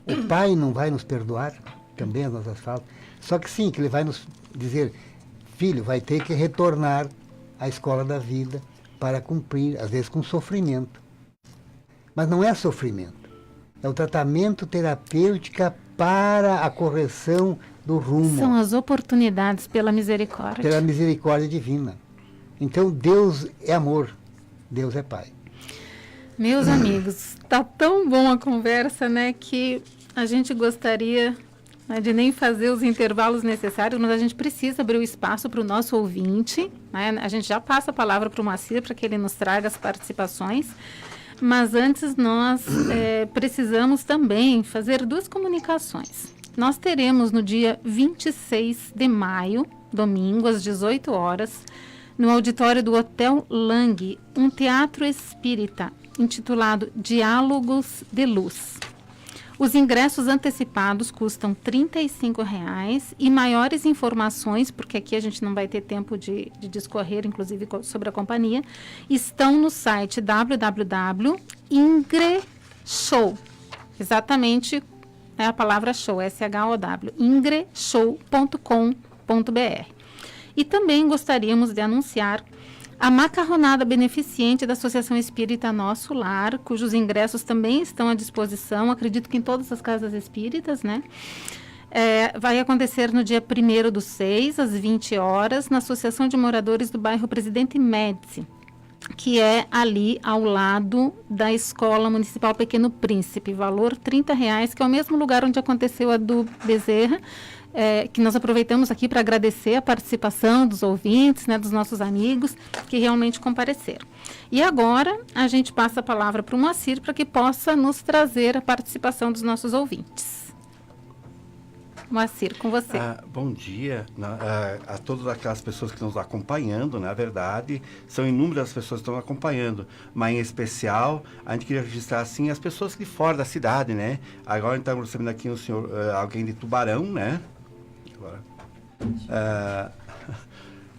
o pai não vai nos perdoar também as nossas faltas. Só que sim, que ele vai nos dizer, filho, vai ter que retornar à escola da vida para cumprir, às vezes com sofrimento. Mas não é sofrimento, é o tratamento terapêutico para a correção do rumo. São as oportunidades pela misericórdia. Pela misericórdia divina. Então Deus é amor, Deus é Pai. Meus amigos, tá tão bom a conversa, né, que a gente gostaria, né, de nem fazer os intervalos necessários, mas a gente precisa abrir o espaço para o nosso ouvinte, né? A gente já passa a palavra para o Moacir para que ele nos traga as participações, mas antes nós precisamos também fazer 2 comunicações. Nós teremos no dia 26 de maio, domingo, às 18 horas, no auditório do Hotel Lang, um teatro espírita intitulado Diálogos de Luz. Os ingressos antecipados custam R$ 35 e maiores informações, porque aqui a gente não vai ter tempo de discorrer, inclusive, sobre a companhia, estão no site www.ingreshow. Exatamente é a palavra show, S-H-O-W, ingreshow.com.br. E também gostaríamos de anunciar a macarronada beneficente da Associação Espírita Nosso Lar, cujos ingressos também estão à disposição, acredito que em todas as casas espíritas, né? Vai acontecer no dia 1º/6, às 20 horas, na Associação de Moradores do Bairro Presidente Médici, que é ali ao lado da Escola Municipal Pequeno Príncipe, valor R$ 30, que é o mesmo lugar onde aconteceu a do Bezerra, que nós aproveitamos aqui para agradecer a participação dos ouvintes, né, dos nossos amigos que realmente compareceram. E agora a gente passa a palavra para o Moacir para que possa nos trazer a participação dos nossos ouvintes. Moacir, com você. Bom dia a todas aquelas pessoas que estão nos acompanhando, na verdade, são inúmeras pessoas que estão acompanhando, mas em especial, a gente queria registrar, assim, as pessoas de fora da cidade, né? Agora a gente está recebendo aqui alguém de Tubarão, né?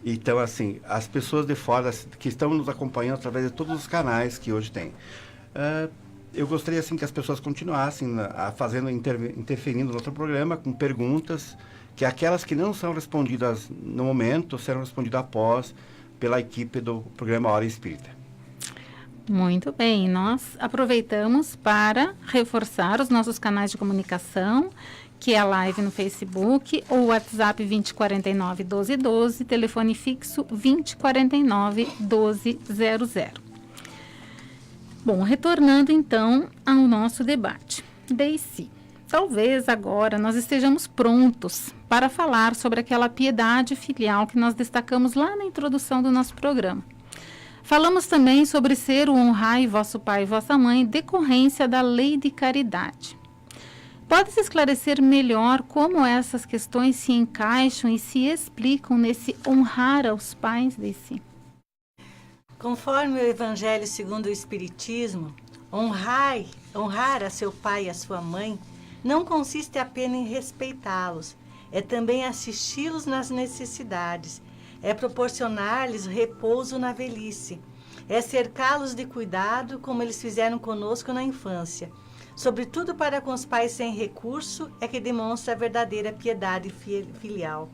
Então, assim, as pessoas de fora que estão nos acompanhando através de todos os canais que hoje tem. Eu gostaria, assim, que as pessoas continuassem interferindo no nosso programa com perguntas, que aquelas que não são respondidas no momento serão respondidas após pela equipe do programa Hora Espírita. Muito bem, nós aproveitamos para reforçar os nossos canais de comunicação, que é a live no Facebook, ou WhatsApp 2049-1212, telefone fixo 2049-1200. Bom, retornando então ao nosso debate. Deici, talvez agora nós estejamos prontos para falar sobre aquela piedade filial que nós destacamos lá na introdução do nosso programa. Falamos também sobre ser o honrai vosso pai e vossa mãe, decorrência da lei de caridade. Pode-se esclarecer melhor como essas questões se encaixam e se explicam nesse honrar aos pais desse? Conforme o Evangelho segundo o Espiritismo, honrar a seu pai e a sua mãe não consiste apenas em respeitá-los, é também assesti-los nas necessidades, é proporcionar-lhes repouso na velhice, é cercá-los de cuidado como eles fizeram conosco na infância. Sobretudo para com os pais sem recurso, é que demonstra a verdadeira piedade filial.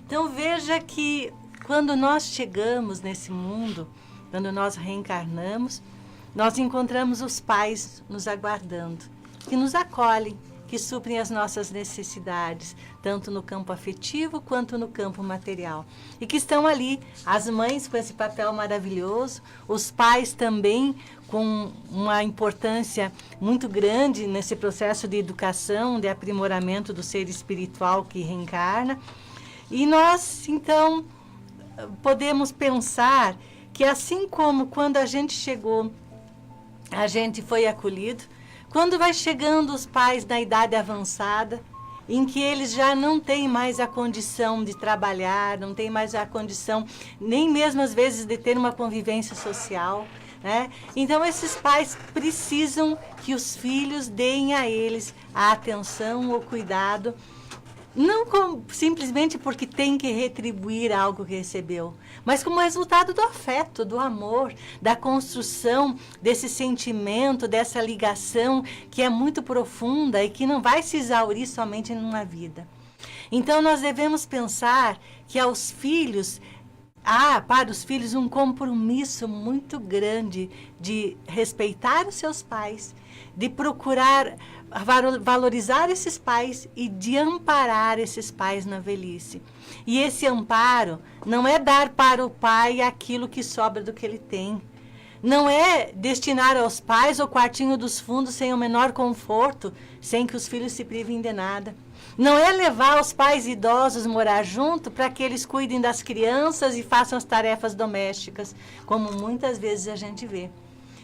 Então veja que quando nós chegamos nesse mundo, quando nós reencarnamos, nós encontramos os pais nos aguardando, que nos acolhem, que suprem as nossas necessidades, tanto no campo afetivo quanto no campo material. E que estão ali, as mães com esse papel maravilhoso, os pais também com uma importância muito grande nesse processo de educação, de aprimoramento do ser espiritual que reencarna. E nós, então, podemos pensar que assim como quando a gente chegou, a gente foi acolhido, quando vai chegando os pais na idade avançada, em que eles já não têm mais a condição de trabalhar, não têm mais a condição, nem mesmo às vezes de ter uma convivência social, né? Então esses pais precisam que os filhos deem a eles a atenção, o cuidado Não simplesmente porque tem que retribuir algo que recebeu, mas como resultado do afeto, do amor, da construção desse sentimento, dessa ligação que é muito profunda e que não vai se exaurir somente numa vida. Então nós devemos pensar que aos filhos, há para os filhos um compromisso muito grande de respeitar os seus pais, de procurar valorizar esses pais e de amparar esses pais na velhice. E esse amparo não é dar para o pai aquilo que sobra do que ele tem. Não é destinar aos pais o quartinho dos fundos sem o menor conforto, sem que os filhos se privem de nada. Não é levar os pais idosos morar junto para que eles cuidem das crianças e façam as tarefas domésticas, como muitas vezes a gente vê.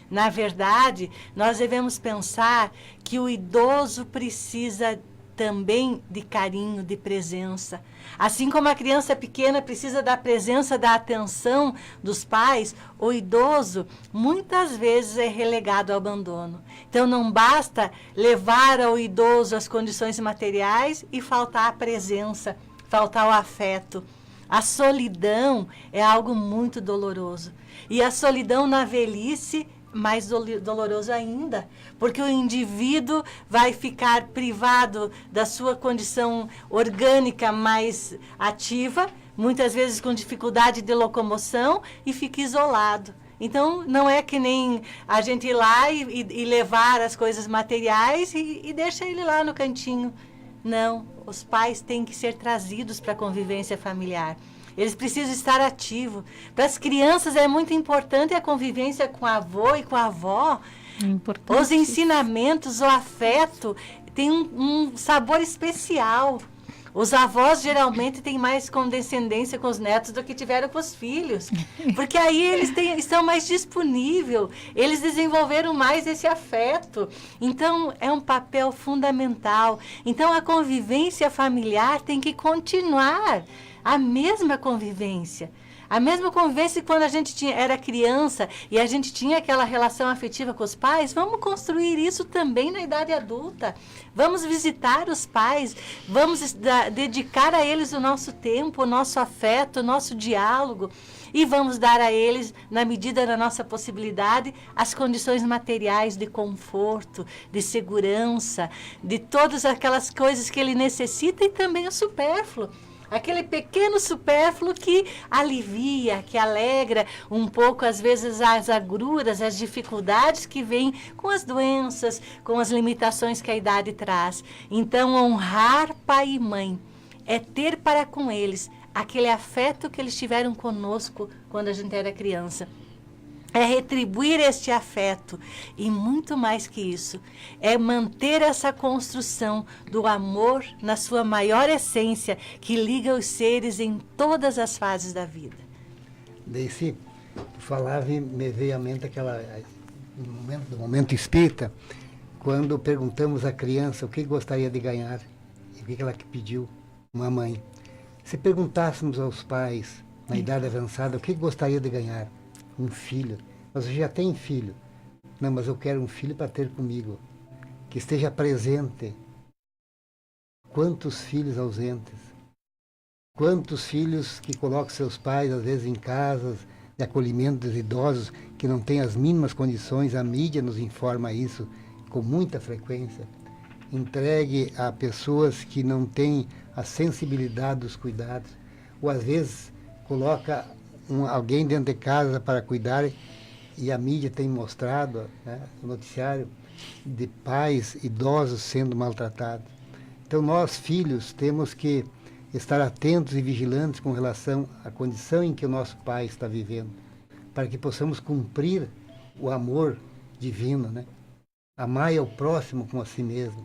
Na verdade, nós devemos pensar que o idoso precisa também de carinho, de presença. Assim como a criança pequena precisa da presença, da atenção dos pais, o idoso muitas vezes é relegado ao abandono. Então não basta levar ao idoso as condições materiais e faltar a presença, faltar o afeto. A solidão é algo muito doloroso. E a solidão na velhice mais doloroso ainda, porque o indivíduo vai ficar privado da sua condição orgânica mais ativa, muitas vezes com dificuldade de locomoção, e fica isolado. Então, não é que nem a gente ir lá e levar as coisas materiais e deixa ele lá no cantinho. Não, os pais têm que ser trazidos para a convivência familiar. Eles precisam estar ativos. Para as crianças é muito importante a convivência com a avô e com a avó. Os ensinamentos, o afeto, tem um sabor especial. Os avós geralmente têm mais condescendência com os netos do que tiveram com os filhos. Porque aí eles estão mais disponíveis, eles desenvolveram mais esse afeto. Então, é um papel fundamental. Então, a convivência familiar tem que continuar. A mesma convivência. A mesma convivência que quando a gente era criança e a gente tinha aquela relação afetiva com os pais, vamos construir isso também na idade adulta. Vamos visitar os pais, vamos dedicar a eles o nosso tempo, o nosso afeto, o nosso diálogo. E vamos dar a eles, na medida da nossa possibilidade, as condições materiais de conforto, de segurança, de todas aquelas coisas que ele necessita e também o supérfluo. Aquele pequeno supérfluo que alivia, que alegra um pouco, às vezes, as agruras, as dificuldades que vêm com as doenças, com as limitações que a idade traz. Então, honrar pai e mãe é ter para com eles aquele afeto que eles tiveram conosco quando a gente era criança. É retribuir este afeto e muito mais que isso, é manter essa construção do amor na sua maior essência que liga os seres em todas as fases da vida. Deici, tu falava e me veio à mente do momento espírita, quando perguntamos à criança o que gostaria de ganhar e o que ela pediu, uma mãe. Se perguntássemos aos pais, na idade avançada, o que gostaria de ganhar? Um filho. Mas você já tem filho. Não, mas eu quero um filho para ter comigo. Que esteja presente. Quantos filhos ausentes? Quantos filhos que colocam seus pais, às vezes, em casas de acolhimento dos idosos, que não têm as mínimas condições, a mídia nos informa isso com muita frequência. Entregue a pessoas que não têm a sensibilidade dos cuidados. Ou, às vezes, coloca alguém dentro de casa para cuidar, e a mídia tem mostrado, né, o noticiário de pais idosos sendo maltratados. Então nós, filhos, temos que estar atentos e vigilantes com relação à condição em que o nosso pai está vivendo, para que possamos cumprir o amor divino, né? Amai ao próximo como a si mesmo.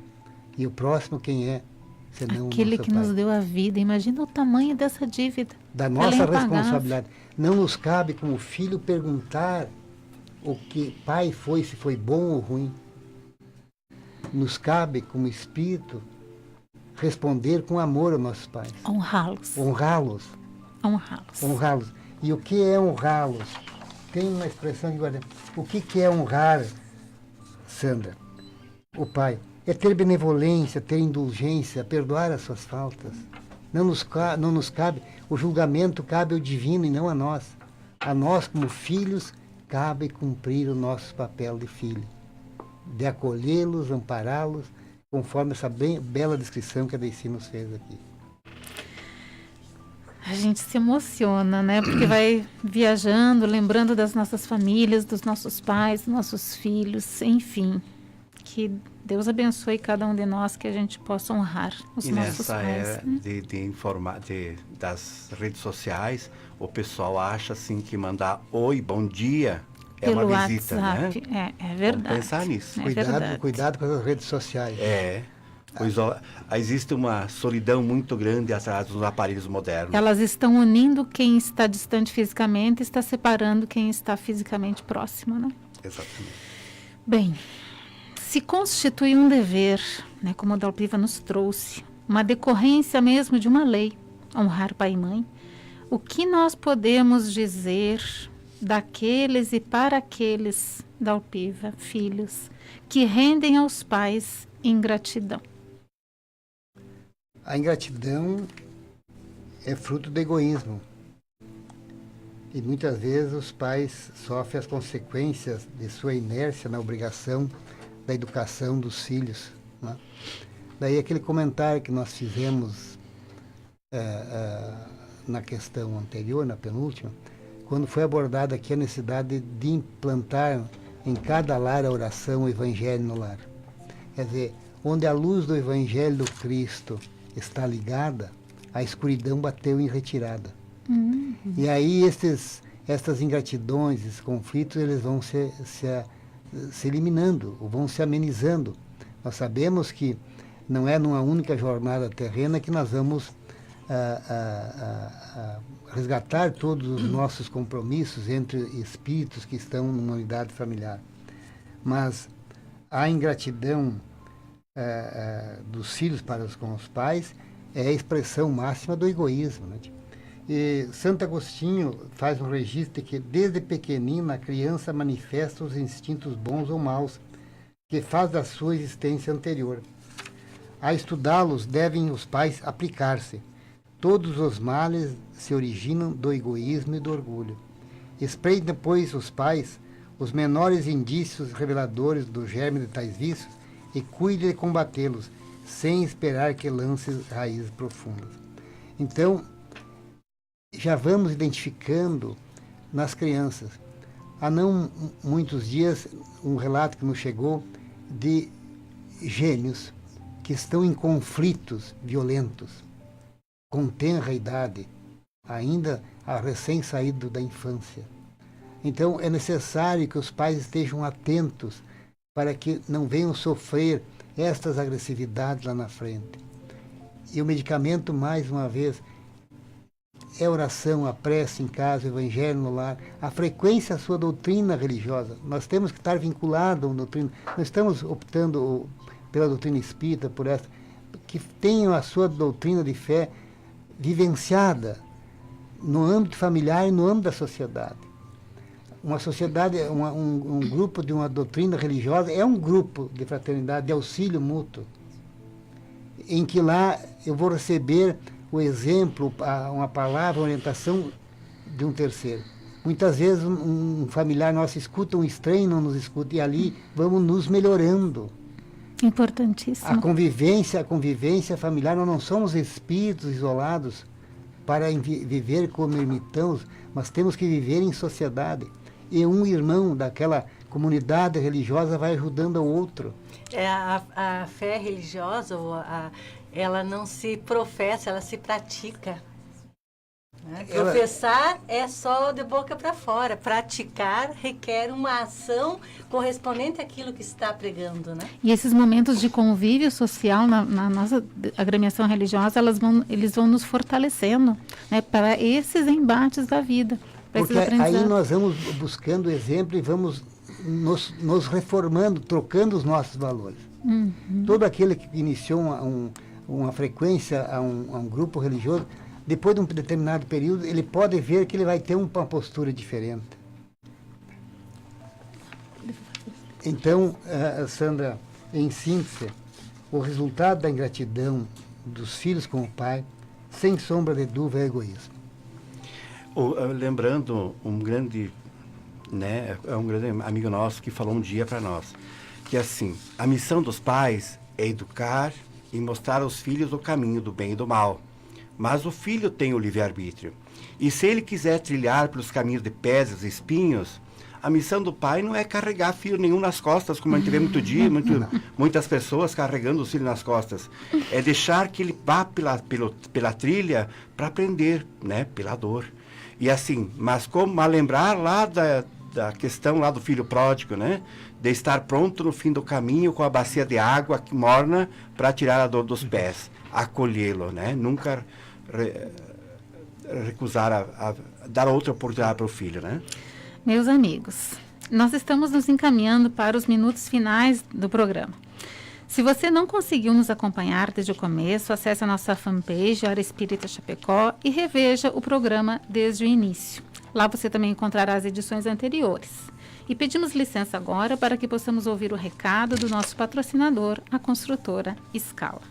E o próximo quem é? Senão aquele que pai. nos deu a vida. Imagina o tamanho dessa dívida. Da nossa responsabilidade. Não nos cabe, como filho, perguntar o que pai foi, se foi bom ou ruim. Nos cabe, como espírito, responder com amor aos nossos pais. Honrá-los. Honrá-los. Honrá-los. Honrá-los. E o que é honrá-los? Tem uma expressão de guarda. O que é honrar, Sandra? O pai. é ter benevolência, ter indulgência, perdoar as suas faltas. Não nos cabe, o julgamento cabe ao divino e não a nós. A nós, como filhos, cabe cumprir o nosso papel de filho, de acolhê-los, ampará-los, conforme essa bela descrição que a Deici nos fez aqui. A gente se emociona, né? Porque vai viajando, lembrando das nossas famílias, dos nossos pais, dos nossos filhos, enfim. Que Deus abençoe cada um de nós, que a gente possa honrar os nossos nessa pais. era Né? das redes sociais, o pessoal acha assim que mandar oi, bom dia é Pelo uma visita, WhatsApp, né? é verdade. Vamos pensar nisso. É verdade. Cuidado com as redes sociais. Pois existe uma solidão muito grande atrás dos aparelhos modernos. Elas estão unindo quem está distante fisicamente e está separando quem está fisicamente próximo, né? Exatamente. Bem, se constitui um dever, né, como a Dalpiva nos trouxe, uma decorrência mesmo de uma lei, honrar pai e mãe, o que nós podemos dizer daqueles e para aqueles, Dalpiva, filhos, que rendem aos pais ingratidão? A ingratidão é fruto do egoísmo. E muitas vezes os pais sofrem as consequências de sua inércia na obrigação da educação dos filhos. Né? Daí aquele comentário que nós fizemos na questão anterior, na penúltima, quando foi abordada aqui a necessidade de implantar em cada lar a oração, o Evangelho no lar. Quer dizer, onde a luz do Evangelho do Cristo está ligada, a escuridão bateu em retirada. E aí estas ingratidões, esses conflitos, eles vão se eliminando, ou vão se amenizando. Nós sabemos que não é numa única jornada terrena que nós vamos resgatar todos os nossos compromissos entre espíritos que estão numa unidade familiar. Mas a ingratidão dos filhos para com os pais é a expressão máxima do egoísmo. Né? E Santo Agostinho faz um registro de que desde pequenina a criança manifesta os instintos bons ou maus que faz da sua existência anterior. A estudá-los devem os pais aplicar-se. Todos os males se originam do egoísmo e do orgulho. Espreitem depois os pais os menores indícios reveladores do germe de tais vícios e cuide de combatê-los, sem esperar que lance raízes profundas. Então, já vamos identificando nas crianças. Há não muitos dias, um relato que nos chegou de gêmeos que estão em conflitos violentos, com tenra idade, ainda recém-saído da infância. Então, é necessário que os pais estejam atentos para que não venham sofrer estas agressividades lá na frente. E o medicamento, mais uma vez, é a oração, a prece em casa, o evangelho no lar, a frequência à sua doutrina religiosa. Nós temos que estar vinculados a uma doutrina. Nós estamos optando pela doutrina espírita, por essa, que tenham a sua doutrina de fé vivenciada no âmbito familiar e no âmbito da sociedade. Uma sociedade, um grupo de uma doutrina religiosa é um grupo de fraternidade, de auxílio mútuo, em que lá eu vou receber o exemplo, uma palavra, uma orientação de um terceiro. Muitas vezes um familiar nosso escuta, um estranho não nos escuta, e ali vamos nos melhorando. Importantíssimo. A convivência familiar, nós não somos espíritos isolados para viver como ermitãos, mas temos que viver em sociedade. E um irmão daquela comunidade religiosa vai ajudando ao outro. A fé religiosa, ela não se professa, ela se pratica. Né? Professar é só de boca para fora. Praticar requer uma ação correspondente àquilo que está pregando. Né? E esses momentos de convívio social na nossa agremiação religiosa, eles vão nos fortalecendo, né, para esses embates da vida. Porque aí nós vamos buscando exemplo e vamos nos reformando, trocando os nossos valores. Todo aquele que iniciou uma frequência a um grupo religioso, depois de um determinado período, ele pode ver que ele vai ter uma postura diferente. Então, Sandra, em síntese, o resultado da ingratidão dos filhos com o pai, sem sombra de dúvida, é egoísmo. Lembrando um grande amigo nosso que falou um dia para nós, que assim, a missão dos pais é educar e mostrar aos filhos o caminho do bem e do mal. Mas o filho tem o livre-arbítrio. E se ele quiser trilhar pelos caminhos de pedras e espinhos, a missão do pai não é carregar filho nenhum nas costas, como a gente vê muitas pessoas carregando os filhos nas costas. É deixar que ele vá pela trilha para aprender, né, pela dor. E assim, mas como a lembrar lá da questão lá do filho pródigo, né, de estar pronto no fim do caminho com a bacia de água morna para tirar a dor dos pés, acolhê-lo, né, nunca recusar a dar outra oportunidade para o filho, né. Meus amigos, nós estamos nos encaminhando para os minutos finais do programa. Se você não conseguiu nos acompanhar desde o começo, acesse a nossa fanpage, Hora Espírita Chapecó, e reveja o programa desde o início. Lá você também encontrará as edições anteriores. E pedimos licença agora para que possamos ouvir o recado do nosso patrocinador, a construtora Scala.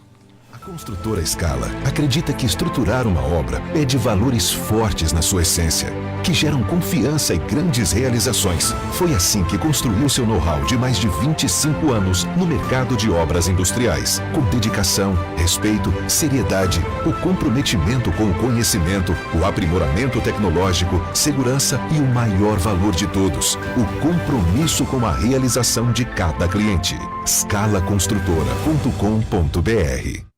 A construtora Scala acredita que estruturar uma obra pede valores fortes na sua essência, que geram confiança e grandes realizações. Foi assim que construiu seu know-how de mais de 25 anos no mercado de obras industriais. Com dedicação, respeito, seriedade, o comprometimento com o conhecimento, o aprimoramento tecnológico, segurança e o maior valor de todos, o compromisso com a realização de cada cliente. scalaconstrutora.com.br.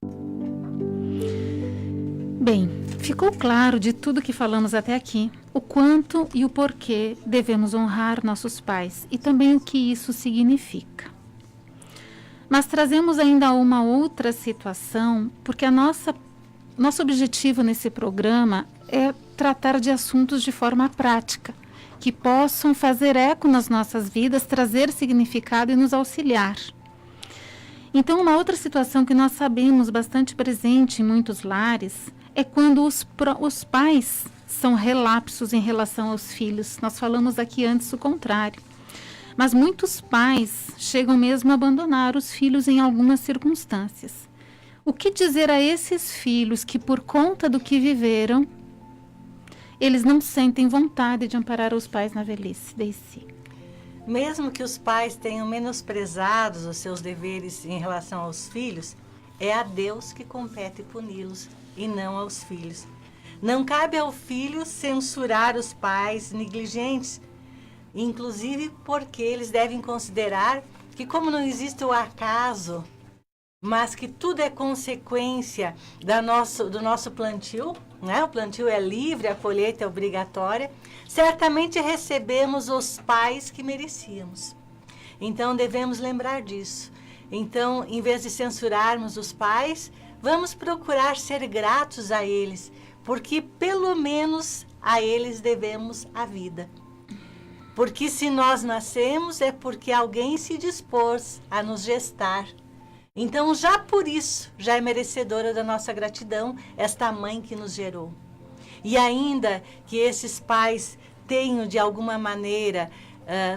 Bem, ficou claro de tudo que falamos até aqui, o quanto e o porquê devemos honrar nossos pais e também o que isso significa. Mas trazemos ainda uma outra situação, porque nosso objetivo nesse programa é tratar de assuntos de forma prática, que possam fazer eco nas nossas vidas, trazer significado e nos auxiliar. Então, uma outra situação que nós sabemos bastante presente em muitos lares é quando os pais são relapsos em relação aos filhos. Nós falamos aqui antes o contrário. Mas muitos pais chegam mesmo a abandonar os filhos em algumas circunstâncias. O que dizer a esses filhos que, por conta do que viveram, eles não sentem vontade de amparar os pais na velhice de si? Mesmo que os pais tenham menosprezado os seus deveres em relação aos filhos, é a Deus que compete puni-los e não aos filhos. Não cabe ao filho censurar os pais negligentes, inclusive porque eles devem considerar que, como não existe o acaso, mas que tudo é consequência do nosso plantio, né? O plantio é livre, a colheita é obrigatória, certamente recebemos os pais que merecíamos. Então, devemos lembrar disso. Então, em vez de censurarmos os pais, vamos procurar ser gratos a eles, porque pelo menos a eles devemos a vida. Porque se nós nascemos é porque alguém se dispôs a nos gestar. Então, já por isso, já é merecedora da nossa gratidão esta mãe que nos gerou. E ainda que esses pais tenham, de alguma maneira,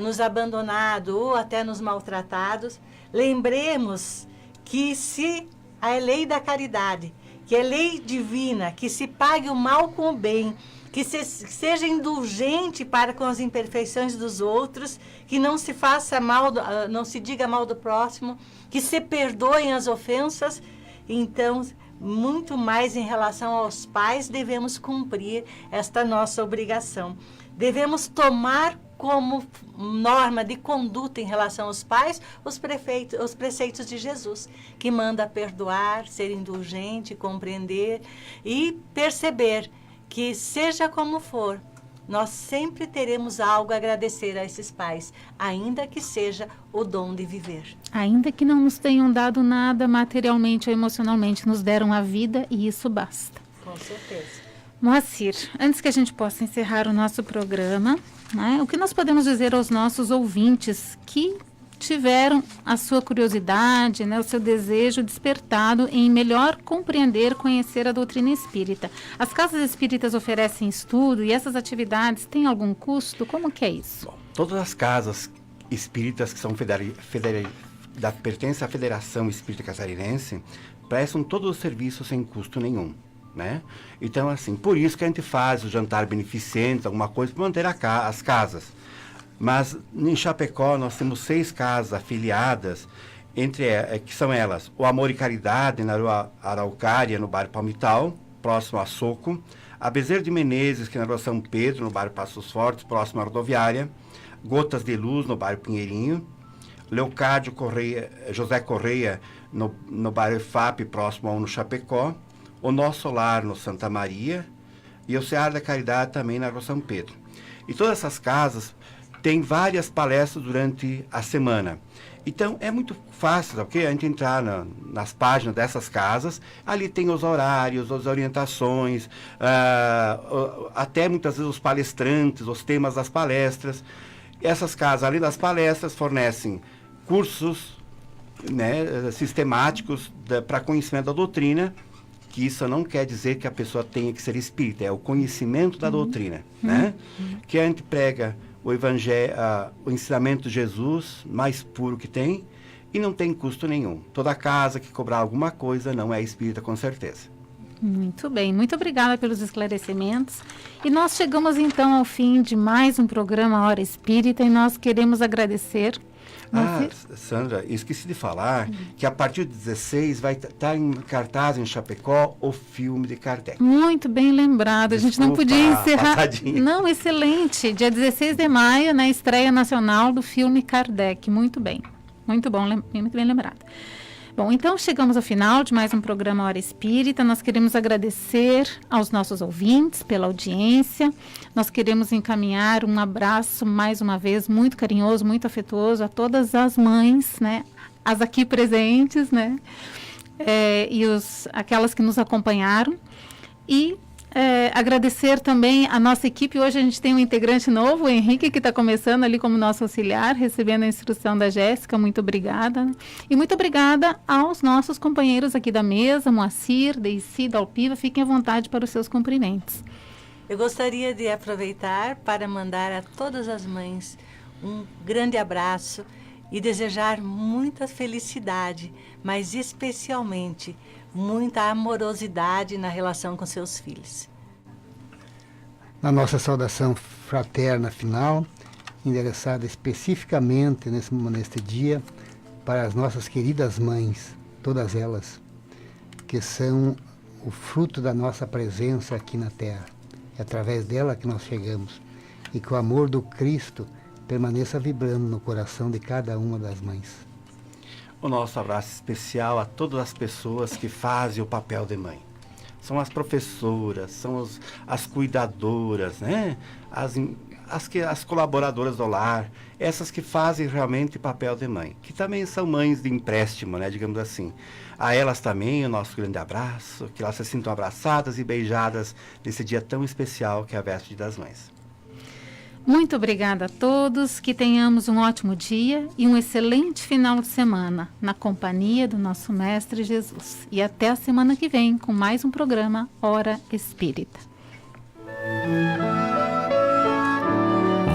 nos abandonado ou até nos maltratados, lembremos que se a lei da caridade, que é lei divina, que se pague o mal com o bem, que seja indulgente para com as imperfeições dos outros, que não se faça mal, não se diga mal do próximo, que se perdoem as ofensas. Então, muito mais em relação aos pais, devemos cumprir esta nossa obrigação. Devemos tomar como norma de conduta em relação aos pais os preceitos de Jesus, que manda perdoar, ser indulgente, compreender e perceber que, seja como for, nós sempre teremos algo a agradecer a esses pais, ainda que seja o dom de viver. Ainda que não nos tenham dado nada materialmente ou emocionalmente, nos deram a vida e isso basta. Com certeza. Moacir, antes que a gente possa encerrar o nosso programa, né, o que nós podemos dizer aos nossos ouvintes que tiveram a sua curiosidade, né, o seu desejo despertado em melhor compreender, conhecer a doutrina espírita? As casas espíritas oferecem estudo e essas atividades têm algum custo? Como que é isso? Bom, todas as casas espíritas que são pertence à Federação Espírita Catarinense, prestam todo o serviço sem custo nenhum, né? Então, assim, por isso que a gente faz o jantar beneficente, alguma coisa, para manter as casas. Mas em Chapecó nós temos 6 casas afiliadas, que são elas: o Amor e Caridade, na Rua Araucária, no bairro Palmital, próximo a Soco; a Bezerra de Menezes, que é na Rua São Pedro, no bairro Passos Fortes, próximo à rodoviária; Gotas de Luz, no bairro Pinheirinho; Leocádio José Correia, no bairro FAP, próximo ao no Chapecó; o Nosso Lar, no Santa Maria; e o Seara da Caridade, também na Rua São Pedro. E todas essas casas têm várias palestras durante a semana. Então, é muito fácil, ok? A gente entrar nas páginas dessas casas, ali tem os horários, as orientações, até muitas vezes os palestrantes, os temas das palestras. Essas casas, além das palestras, fornecem cursos, né, sistemáticos para conhecimento da doutrina, que isso não quer dizer que a pessoa tenha que ser espírita, é o conhecimento da doutrina, né? Que a gente prega o evangelho, o ensinamento de Jesus mais puro que tem, e não tem custo nenhum. Toda casa que cobrar alguma coisa não é espírita, com certeza. Muito bem, muito obrigada pelos esclarecimentos. E nós chegamos então ao fim de mais um programa Hora Espírita, e nós queremos agradecer. Sandra, esqueci de falar que a partir de 16 vai estar em cartaz em Chapecó o filme de Kardec. Muito bem lembrado. A gente não podia encerrar. Passadinha. Não, excelente. Dia 16 de maio, na estreia nacional do filme Kardec. Muito bem. Muito bom, muito bem lembrado. Bom, então chegamos ao final de mais um programa Hora Espírita. Nós queremos agradecer aos nossos ouvintes pela audiência. Nós queremos encaminhar um abraço, mais uma vez, muito carinhoso, muito afetuoso a todas as mães, né? As aqui presentes, né? Aquelas que nos acompanharam. E agradecer também a nossa equipe. Hoje a gente tem um integrante novo, o Henrique, que está começando ali como nosso auxiliar, recebendo a instrução da Jéssica. Muito obrigada. E muito obrigada aos nossos companheiros aqui da mesa, Moacir, Deici, Dalpiva. Fiquem à vontade para os seus cumprimentos. Eu gostaria de aproveitar para mandar a todas as mães um grande abraço e desejar muita felicidade, mas especialmente muita amorosidade na relação com seus filhos. Na nossa saudação fraterna final, endereçada especificamente neste dia para as nossas queridas mães, todas elas, que são o fruto da nossa presença aqui na Terra. É através dela que nós chegamos. E que o amor do Cristo permaneça vibrando no coração de cada uma das mães. O nosso abraço especial a todas as pessoas que fazem o papel de mãe. São as professoras, são as cuidadoras, né? As colaboradoras do lar, essas que fazem realmente papel de mãe, que também são mães de empréstimo, né? Digamos assim. A elas também o nosso grande abraço, que elas se sintam abraçadas e beijadas nesse dia tão especial que é a Véspera das Mães. Muito obrigada a todos, que tenhamos um ótimo dia e um excelente final de semana na companhia do nosso Mestre Jesus. E até a semana que vem com mais um programa Hora Espírita.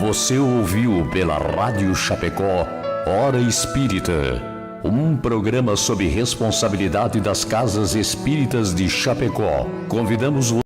Você ouviu pela Rádio Chapecó Hora Espírita, um programa sob responsabilidade das Casas Espíritas de Chapecó. Convidamos o